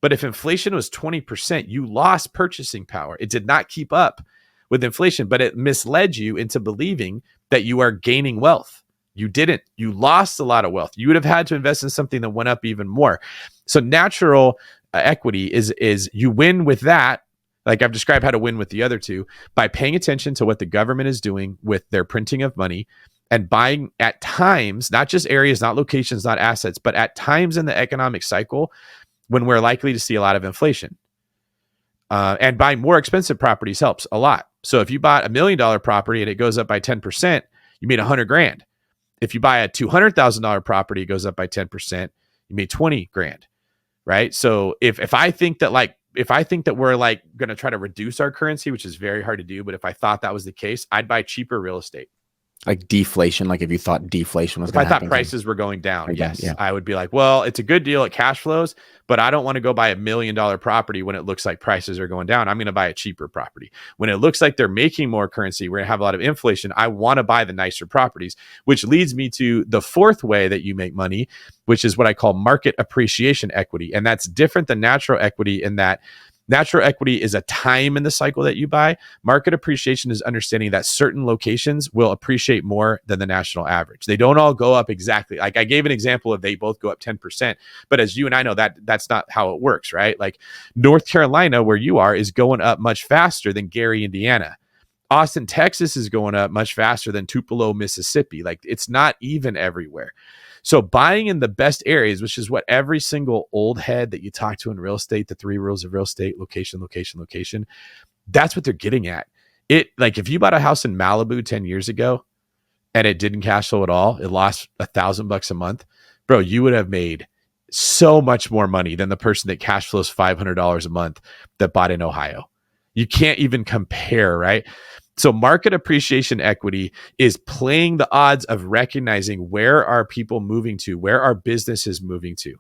But if inflation was 20%, you lost purchasing power. It did not keep up with inflation, but it misled you into believing that you are gaining wealth. You didn't. You lost a lot of wealth. You would have had to invest in something that went up even more. So natural equity is you win with that. Like I've described how to win with the other two by paying attention to what the government is doing with their printing of money and buying at times, not just areas, not locations, not assets, but at times in the economic cycle when we're likely to see a lot of inflation. And buying more expensive properties helps a lot. So if you bought $1 million property and it goes up by 10%, you made 100 grand. If you buy a $200,000 property, it goes up by 10%, you made 20 grand, right? So if I think that we're like going to try to reduce our currency, which is very hard to do, but if I thought that was the case, I'd buy cheaper real estate. Like deflation, like if you thought deflation was going to happen. If I thought happen, prices were going down, yes, yeah. I would be like, well, it's a good deal at cash flows, but I don't want to go buy $1 million property when it looks like prices are going down. I'm going to buy a cheaper property. When it looks like they're making more currency, we're going to have a lot of inflation. I want to buy the nicer properties, which leads me to the fourth way that you make money, which is what I call market appreciation equity. And that's different than natural equity in that natural equity is a time in the cycle that you buy. Market appreciation is understanding that certain locations will appreciate more than the national average. They don't all go up exactly. Like I gave an example of they both go up 10%, but as you and I know, that's not how it works, right? Like North Carolina, where you are, is going up much faster than Gary, Indiana. Austin, Texas is going up much faster than Tupelo, Mississippi. Like it's not even everywhere. So buying in the best areas, which is what every single old head that you talk to in real estate, the 3 rules of real estate, location, location, location, that's what they're getting at. It like if you bought a house in Malibu 10 years ago and it didn't cash flow at all, it lost $1,000 a month, bro, you would have made so much more money than the person that cash flows $500 a month that bought in Ohio. You can't even compare, right? So market appreciation equity is playing the odds of recognizing where are people moving to, where are businesses moving to,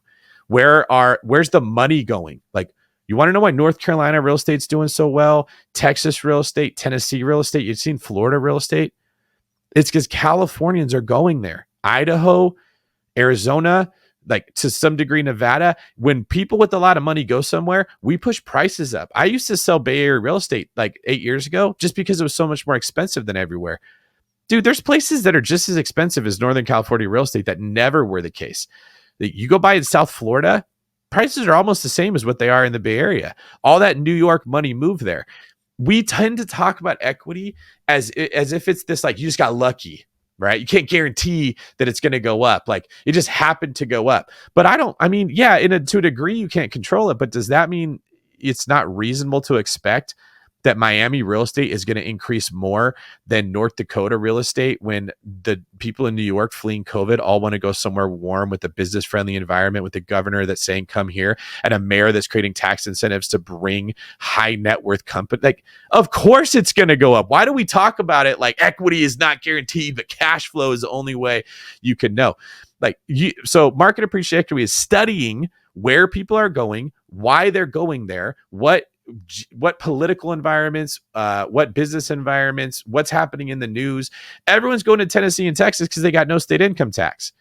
Where's the money going? Like, you want to know why North Carolina real estate's doing so well? Texas real estate, Tennessee real estate, you've seen Florida real estate. It's because Californians are going there. Idaho, Arizona, like to some degree Nevada. When people with a lot of money go somewhere, we push prices up. I used to sell Bay Area real estate like 8 years ago just because it was so much more expensive than everywhere. Dude, there's places that are just as expensive as Northern California real estate that never were the case. You go by in South Florida, prices are almost the same as what they are in the Bay Area. All that New York money moved there. We tend to talk about equity as if it's this, like, you just got lucky, right? You can't guarantee that it's going to go up. Like, it just happened to go up. But yeah, to a degree you can't control it, but does that mean it's not reasonable to expect that Miami real estate is going to increase more than North Dakota real estate when the people in New York fleeing COVID all want to go somewhere warm with a business friendly environment, with a governor that's saying come here, and a mayor that's creating tax incentives to bring high net worth company? Like, of course it's going to go up. Why do we talk about it like equity is not guaranteed, but cash flow is the only way you can know? So market appreciation equity is studying where people are going, why they're going there, what political environments, what business environments, what's happening in the news. Everyone's going to Tennessee and Texas because they got no state income tax.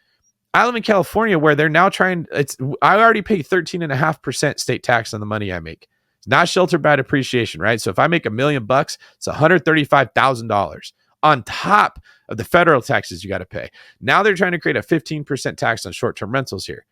I live in California where they're now I already pay 13.5% state tax on the money I make. It's not sheltered by depreciation, right? So if I make $1 million, it's $135,000 on top of the federal taxes you got to pay. Now they're trying to create a 15% tax on short-term rentals here.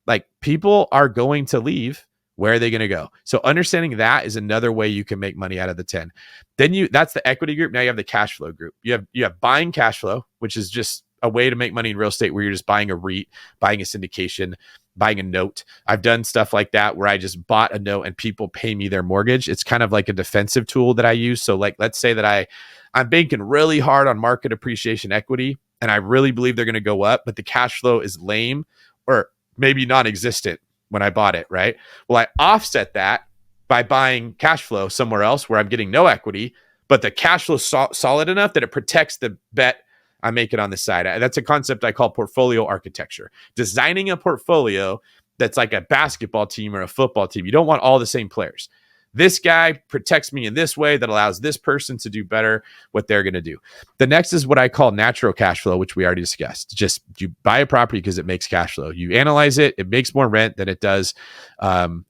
Like, people are going to leave. Where are they going to go? So understanding that is another way you can make money out of the 10. Then that's the equity group. Now you have the cash flow group. You have buying cash flow, which is just a way to make money in real estate where you're just buying a REIT, buying a syndication, buying a note. I've done stuff like that where I just bought a note and people pay me their mortgage. It's kind of like a defensive tool that I use. So, like, let's say that I'm banking really hard on market appreciation equity, and I really believe they're going to go up, but the cash flow is lame or maybe non-existent when I bought it, right? Well, I offset that by buying cash flow somewhere else where I'm getting no equity, but the cash flow is solid enough that it protects the bet I'm making on the side. That's a concept I call portfolio architecture. Designing a portfolio that's like a basketball team or a football team. You don't want all the same players. This guy protects me in this way that allows this person to do better what they're going to do. The next is what I call natural cash flow, which we already discussed. Just, you buy a property because it makes cash flow. You analyze it, it makes more rent than it does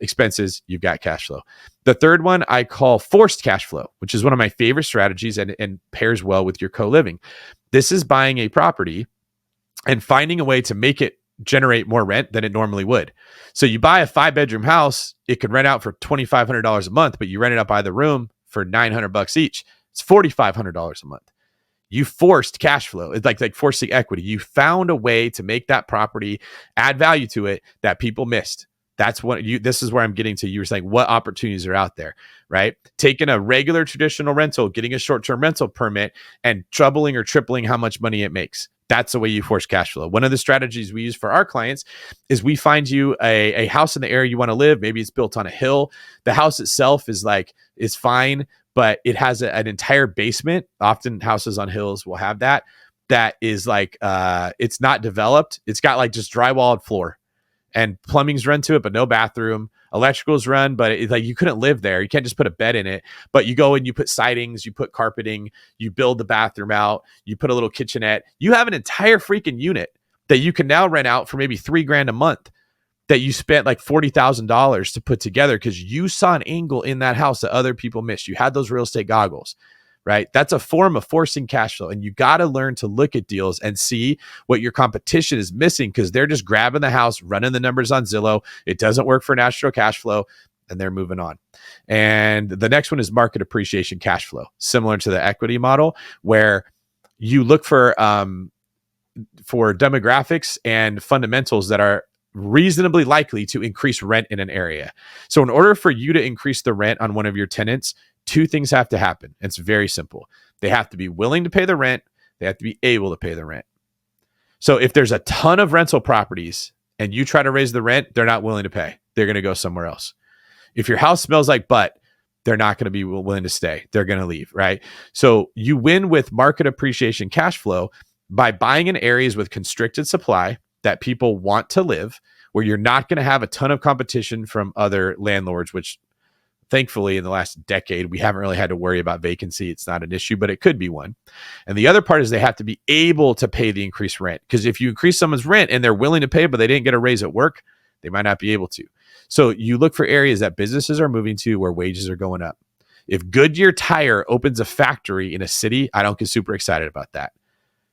expenses. You've got cash flow. The third one I call forced cash flow, which is one of my favorite strategies and pairs well with your co-living. This is buying a property and finding a way to make it generate more rent than it normally would. So you buy a 5-bedroom house, it could rent out for $2,500 a month, but you rent it out by the room for $900 each. It's $4,500 a month. You forced cash flow. It's like forcing equity. You found a way to make that property add value to it that people missed. This is where I'm getting to. You were saying what opportunities are out there, right? Taking a regular traditional rental, getting a short-term rental permit, and doubling or tripling how much money it makes. That's the way you force cash flow. One of the strategies we use for our clients is we find you a house in the area you want to live. Maybe it's built on a hill. The house itself is fine, but it has an entire basement. Often houses on hills will have that. That is it's not developed. It's got like just drywalled floor, and plumbing's run to it, but no bathroom. Electrical's run, but you couldn't live there. You can't just put a bed in it, but you go and you put sidings, you put carpeting, you build the bathroom out, you put a little kitchenette. You have an entire freaking unit that you can now rent out for maybe $3,000 a month that you spent like $40,000 to put together because you saw an angle in that house that other people missed. You had those real estate goggles, right? That's a form of forcing cash flow. And you got to learn to look at deals and see what your competition is missing because they're just grabbing the house, running the numbers on Zillow. It doesn't work for natural cash flow, and they're moving on. And the next one is market appreciation cash flow, similar to the equity model, where you look for demographics and fundamentals that are reasonably likely to increase rent in an area. So in order for you to increase the rent on one of your tenants, 2 things have to happen. It's very simple. They have to be willing to pay the rent. They have to be able to pay the rent. So if there's a ton of rental properties and you try to raise the rent, they're not willing to pay. They're going to go somewhere else. If your house smells like butt, they're not going to be willing to stay. They're going to leave, right? So you win with market appreciation cash flow by buying in areas with constricted supply that people want to live, where you're not going to have a ton of competition from other landlords, which thankfully in the last decade, we haven't really had to worry about vacancy. It's not an issue, but it could be one. And the other part is they have to be able to pay the increased rent. Because if you increase someone's rent and they're willing to pay, but they didn't get a raise at work, they might not be able to. So you look for areas that businesses are moving to where wages are going up. If Goodyear Tire opens a factory in a city, I don't get super excited about that.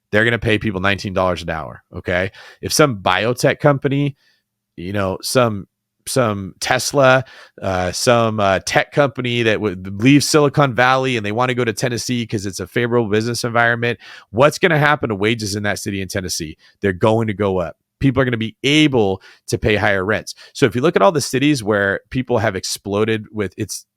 They're going to pay people $19 an hour. Okay. If some biotech company, some Tesla, some tech company that would leave Silicon Valley and they want to go to Tennessee because it's a favorable business environment, what's going to happen to wages in that city in Tennessee? They're going to go up. People are going to be able to pay higher rents. So if you look at all the cities where people have exploded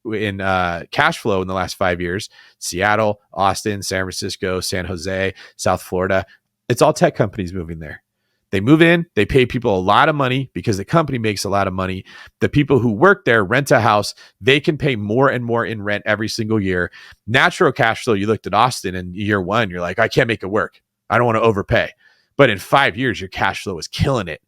in cash flow in the last 5 years, Seattle, Austin, San Francisco, San Jose, South Florida, it's all tech companies moving there. They move in, they pay people a lot of money because the company makes a lot of money. The people who work there rent a house, they can pay more and more in rent every single year. Natural cash flow, you looked at Austin in year one, you're like, I can't make it work. I don't want to overpay. But in 5 years, your cash flow is killing it.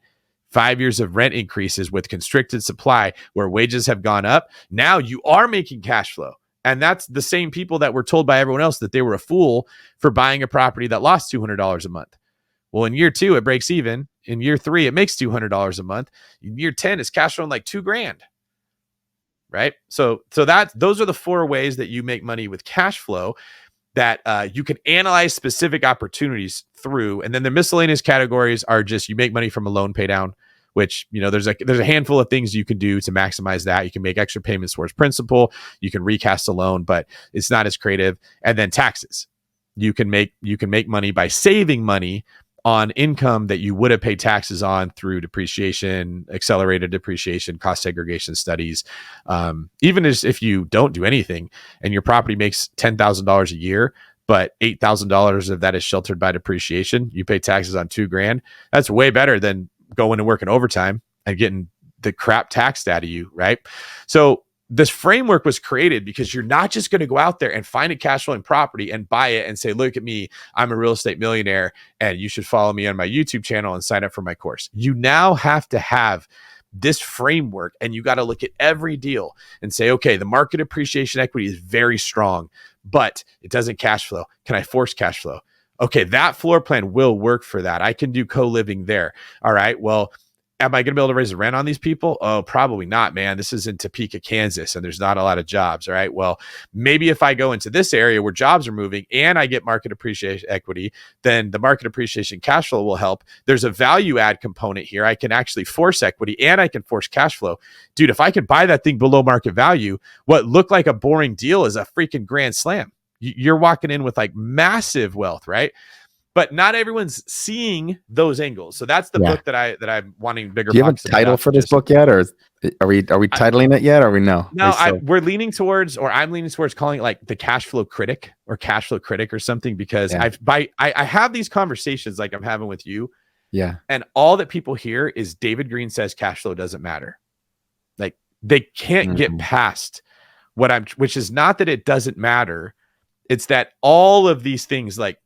5 years of rent increases with constricted supply where wages have gone up. Now you are making cash flow. And that's the same people that were told by everyone else that they were a fool for buying a property that lost $200 a month. Well, in year 2, it breaks even. In year 3, it makes $200 a month. In year 10, it's cash flowing like $2,000. Right? So those are the 4 ways that you make money with cash flow that you can analyze specific opportunities through. And then the miscellaneous categories are just you make money from a loan pay down, which, there's a handful of things you can do to maximize that. You can make extra payments towards principal. You can recast a loan, but it's not as creative. And then taxes. You can make money by saving money on income that you would have paid taxes on through depreciation, accelerated depreciation, cost segregation studies. Even if you don't do anything and your property makes $10,000 a year, but $8,000 of that is sheltered by depreciation, you pay taxes on $2,000. That's way better than going and working overtime and getting the crap taxed out of you, right? So this framework was created because you're not just going to go out there and find a cash flowing property and buy it and say, look at me, I'm a real estate millionaire and you should follow me on my YouTube channel and sign up for my course. You now have to have this framework and you got to look at every deal and say, okay, the market appreciation equity is very strong, but it doesn't cash flow. Can I force cash flow? Okay, that floor plan will work for that. I can do co-living there. All right, well, am I going to be able to raise the rent on these people? Oh, probably not, man. This is in Topeka, Kansas, and there's not a lot of jobs. All right. Well, maybe if I go into this area where jobs are moving and I get market appreciation equity, then the market appreciation cash flow will help. There's a value add component here. I can actually force equity and I can force cash flow. Dude, if I could buy that thing below market value, what looked like a boring deal is a freaking grand slam. You're walking in with like massive wealth, right? But not everyone's seeing those angles. So that's the book that I'm wanting bigger. Do you have a title for this book yet, or are we titling it yet, or we no? No, we're leaning towards, or I'm leaning towards calling it like the cash flow critic or cash flow critic or something, because I have these conversations like I'm having with you. Yeah. And all that people hear is David Greene says cash flow doesn't matter. Like they can't get past which is not that it doesn't matter. It's that all of these things, like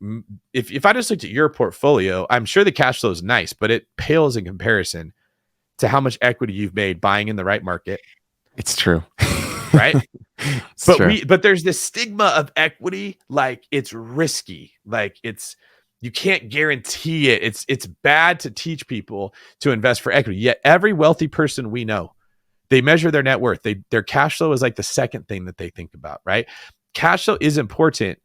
if I just looked at your portfolio, I'm sure the cash flow is nice, but it pales in comparison to how much equity you've made buying in the right market. It's true. Right? It's but true. But there's this stigma of equity, like it's risky, like you can't guarantee it. It's bad to teach people to invest for equity. Yet every wealthy person we know, they measure their net worth. Their cash flow is like the second thing that they think about, right? Cash flow is important,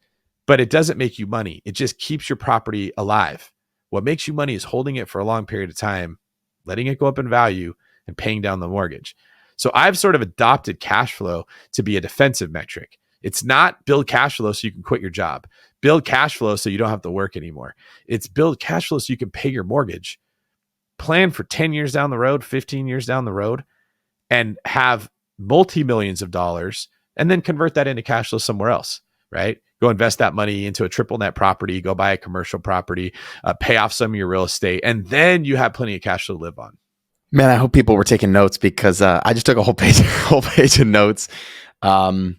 but it doesn't make you money. It just keeps your property alive. What makes you money is holding it for a long period of time, letting it go up in value, and paying down the mortgage. So I've sort of adopted cash flow to be a defensive metric. It's not build cash flow so you can quit your job. Build cash flow so you don't have to work anymore. It's build cash flow so you can pay your mortgage. Plan for 10 years down the road, 15 years down the road, and have multi-millions of dollars, and then convert that into cash flow somewhere else, right? Go invest that money into a triple net property, go buy a commercial property, pay off some of your real estate, and then you have plenty of cash flow to live on. Man, I hope people were taking notes, because I just took a whole page of notes. I'm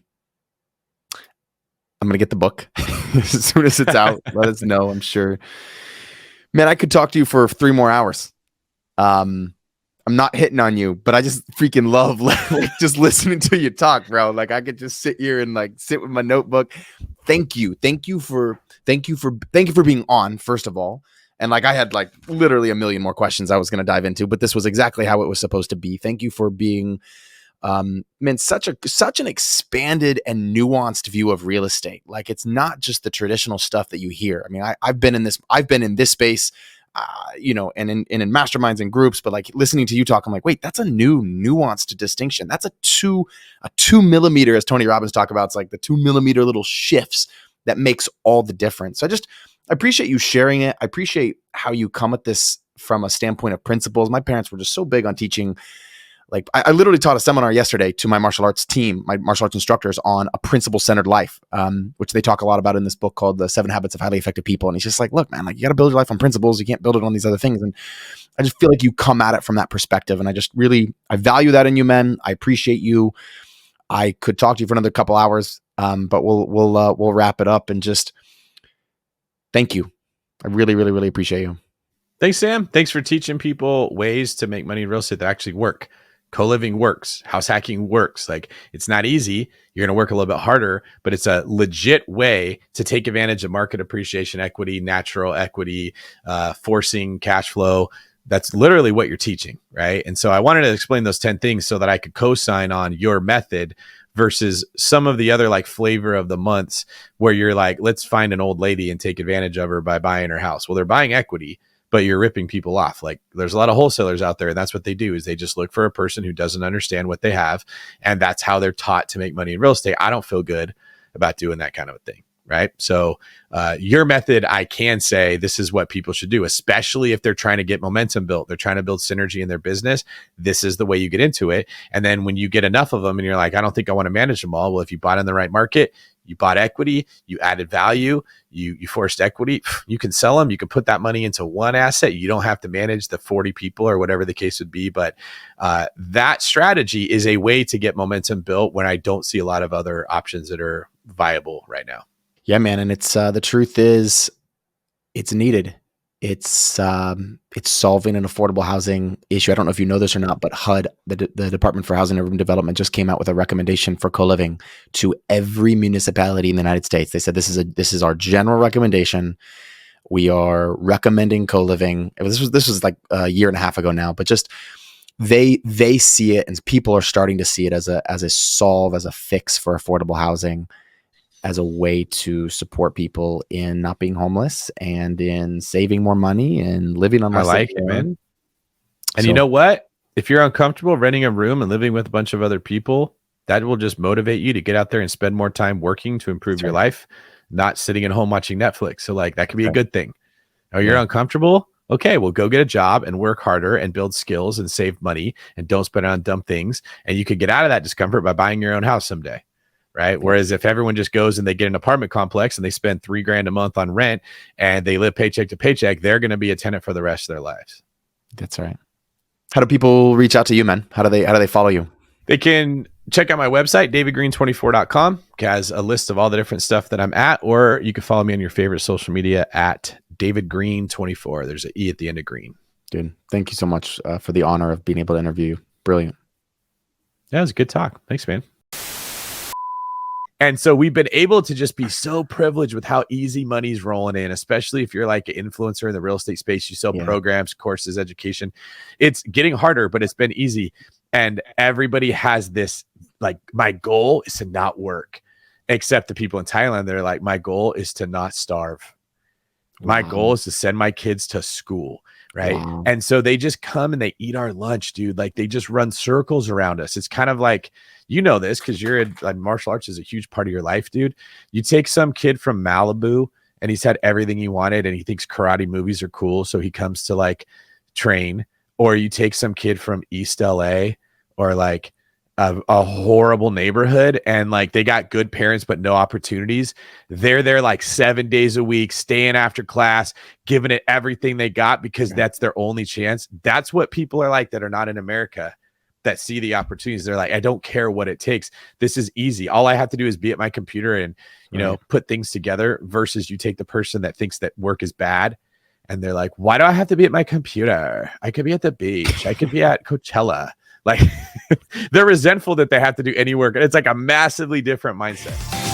going to get the book as soon as it's out. Let us know, I'm sure. Man, I could talk to you for 3 more hours. I'm I'm not hitting on you, but I just freaking love like just listening to you talk, bro. Like I could just sit here and like sit with my notebook. Thank you. Thank you for being on, first of all. And like I had like literally a million more questions I was going to dive into, but this was exactly how it was supposed to be. Thank you for being man, such an expanded and nuanced view of real estate. Like it's not just the traditional stuff that you hear. I mean, I've been in this space, and in masterminds and groups, but like listening to you talk, I'm like, wait, that's a new nuanced distinction. That's a 2 millimeter, as Tony Robbins talk about. It's like the 2 millimeter little shifts that makes all the difference. So I appreciate you sharing it. I appreciate how you come at this from a standpoint of principles. My parents were just so big on teaching. Like I literally taught a seminar yesterday to my martial arts team, my martial arts instructors, on a principle-centered life, which they talk a lot about in this book called The 7 Habits of Highly Effective People. And he's just like, look, man, like you got to build your life on principles. You can't build it on these other things. And I just feel like you come at it from that perspective. And I value that in you, men. I appreciate you. I could talk to you for another couple hours, but we'll wrap it up and just thank you. I really, really, really appreciate you. Thanks, Sam. Thanks for teaching people ways to make money in real estate that actually work. Co-living works. House hacking works. Like it's not easy. You're going to work a little bit harder, but it's a legit way to take advantage of market appreciation, equity, natural equity, forcing cash flow. That's literally what you're teaching, right? And so I wanted to explain those 10 things so that I could co-sign on your method versus some of the other like flavor of the months where you're like, let's find an old lady and take advantage of her by buying her house. Well, they're buying equity, but you're ripping people off. Like there's a lot of wholesalers out there, and that's what they do is they just look for a person who doesn't understand what they have. And that's how they're taught to make money in real estate. I don't feel good about doing that kind of a thing. Right. So your method, I can say this is what people should do, especially if they're trying to get momentum built. They're trying to build synergy in their business. This is the way you get into it. And then when you get enough of them and you're like, I don't think I want to manage them all. Well, if you bought in the right market, you bought equity, you added value, you forced equity, you can sell them. You can put that money into one asset. You don't have to manage the 40 people or whatever the case would be. But that strategy is a way to get momentum built when I don't see a lot of other options that are viable right now. Yeah, man. And it's the truth is it's needed. It's solving an affordable housing issue. I don't know if you know this or not, but HUD, the Department for Housing and Urban Development, just came out with a recommendation for co-living to every municipality in the United States. They said this is our general recommendation. We are recommending co-living. This was like a year and a half ago now, but just they see it, and people are starting to see it as a fix for affordable housing, as a way to support people in not being homeless and in saving more money and living on less. I like it, man. And you know what? If you're uncomfortable renting a room and living with a bunch of other people, that will just motivate you to get out there and spend more time working to improve your life, not sitting at home watching Netflix. So like that could be a good thing. Oh, you're uncomfortable? Okay, well, go get a job and work harder and build skills and save money and don't spend it on dumb things. And you could get out of that discomfort by buying your own house someday. Right. Whereas if everyone just goes and they get an apartment complex and they spend $3,000 a month on rent and they live paycheck to paycheck, they're going to be a tenant for the rest of their lives. That's right. How do people reach out to you, man? How do they follow you? They can check out my website, davidgreene24.com. It has a list of all the different stuff that I'm at, or you can follow me on your favorite social media at davidgreene24. There's an E at the end of green. Dude, thank you so much for the honor of being able to interview you. Brilliant. Yeah, it was a good talk. Thanks, man. And so we've been able to just be so privileged with how easy money's rolling in, especially if you're like an influencer in the real estate space. You sell programs, courses, education. It's getting harder, but it's been easy. And everybody has this, like, my goal is to not work, except the people in Thailand. They're like, my goal is to not starve. My goal is to send my kids to school. Right. Wow. And so they just come and they eat our lunch, dude. Like they just run circles around us. It's kind of like, you know, this because martial arts is a huge part of your life, dude. You take some kid from Malibu and he's had everything he wanted and he thinks karate movies are cool. So he comes to like train, or you take some kid from East LA or like a horrible neighborhood and like they got good parents but no opportunities. They're there like 7 days a week, staying after class, giving it everything they got because that's their only chance. That's what people are like that are not in America, that see the opportunities. They're like, I don't care what it takes. This is easy. All I have to do is be at my computer and, you know, put things together, versus you take the person that thinks that work is bad and they're like, why do I have to be at my computer? I could be at the beach. I could be at Coachella. Like they're resentful that they have to do any work. It's like a massively different mindset.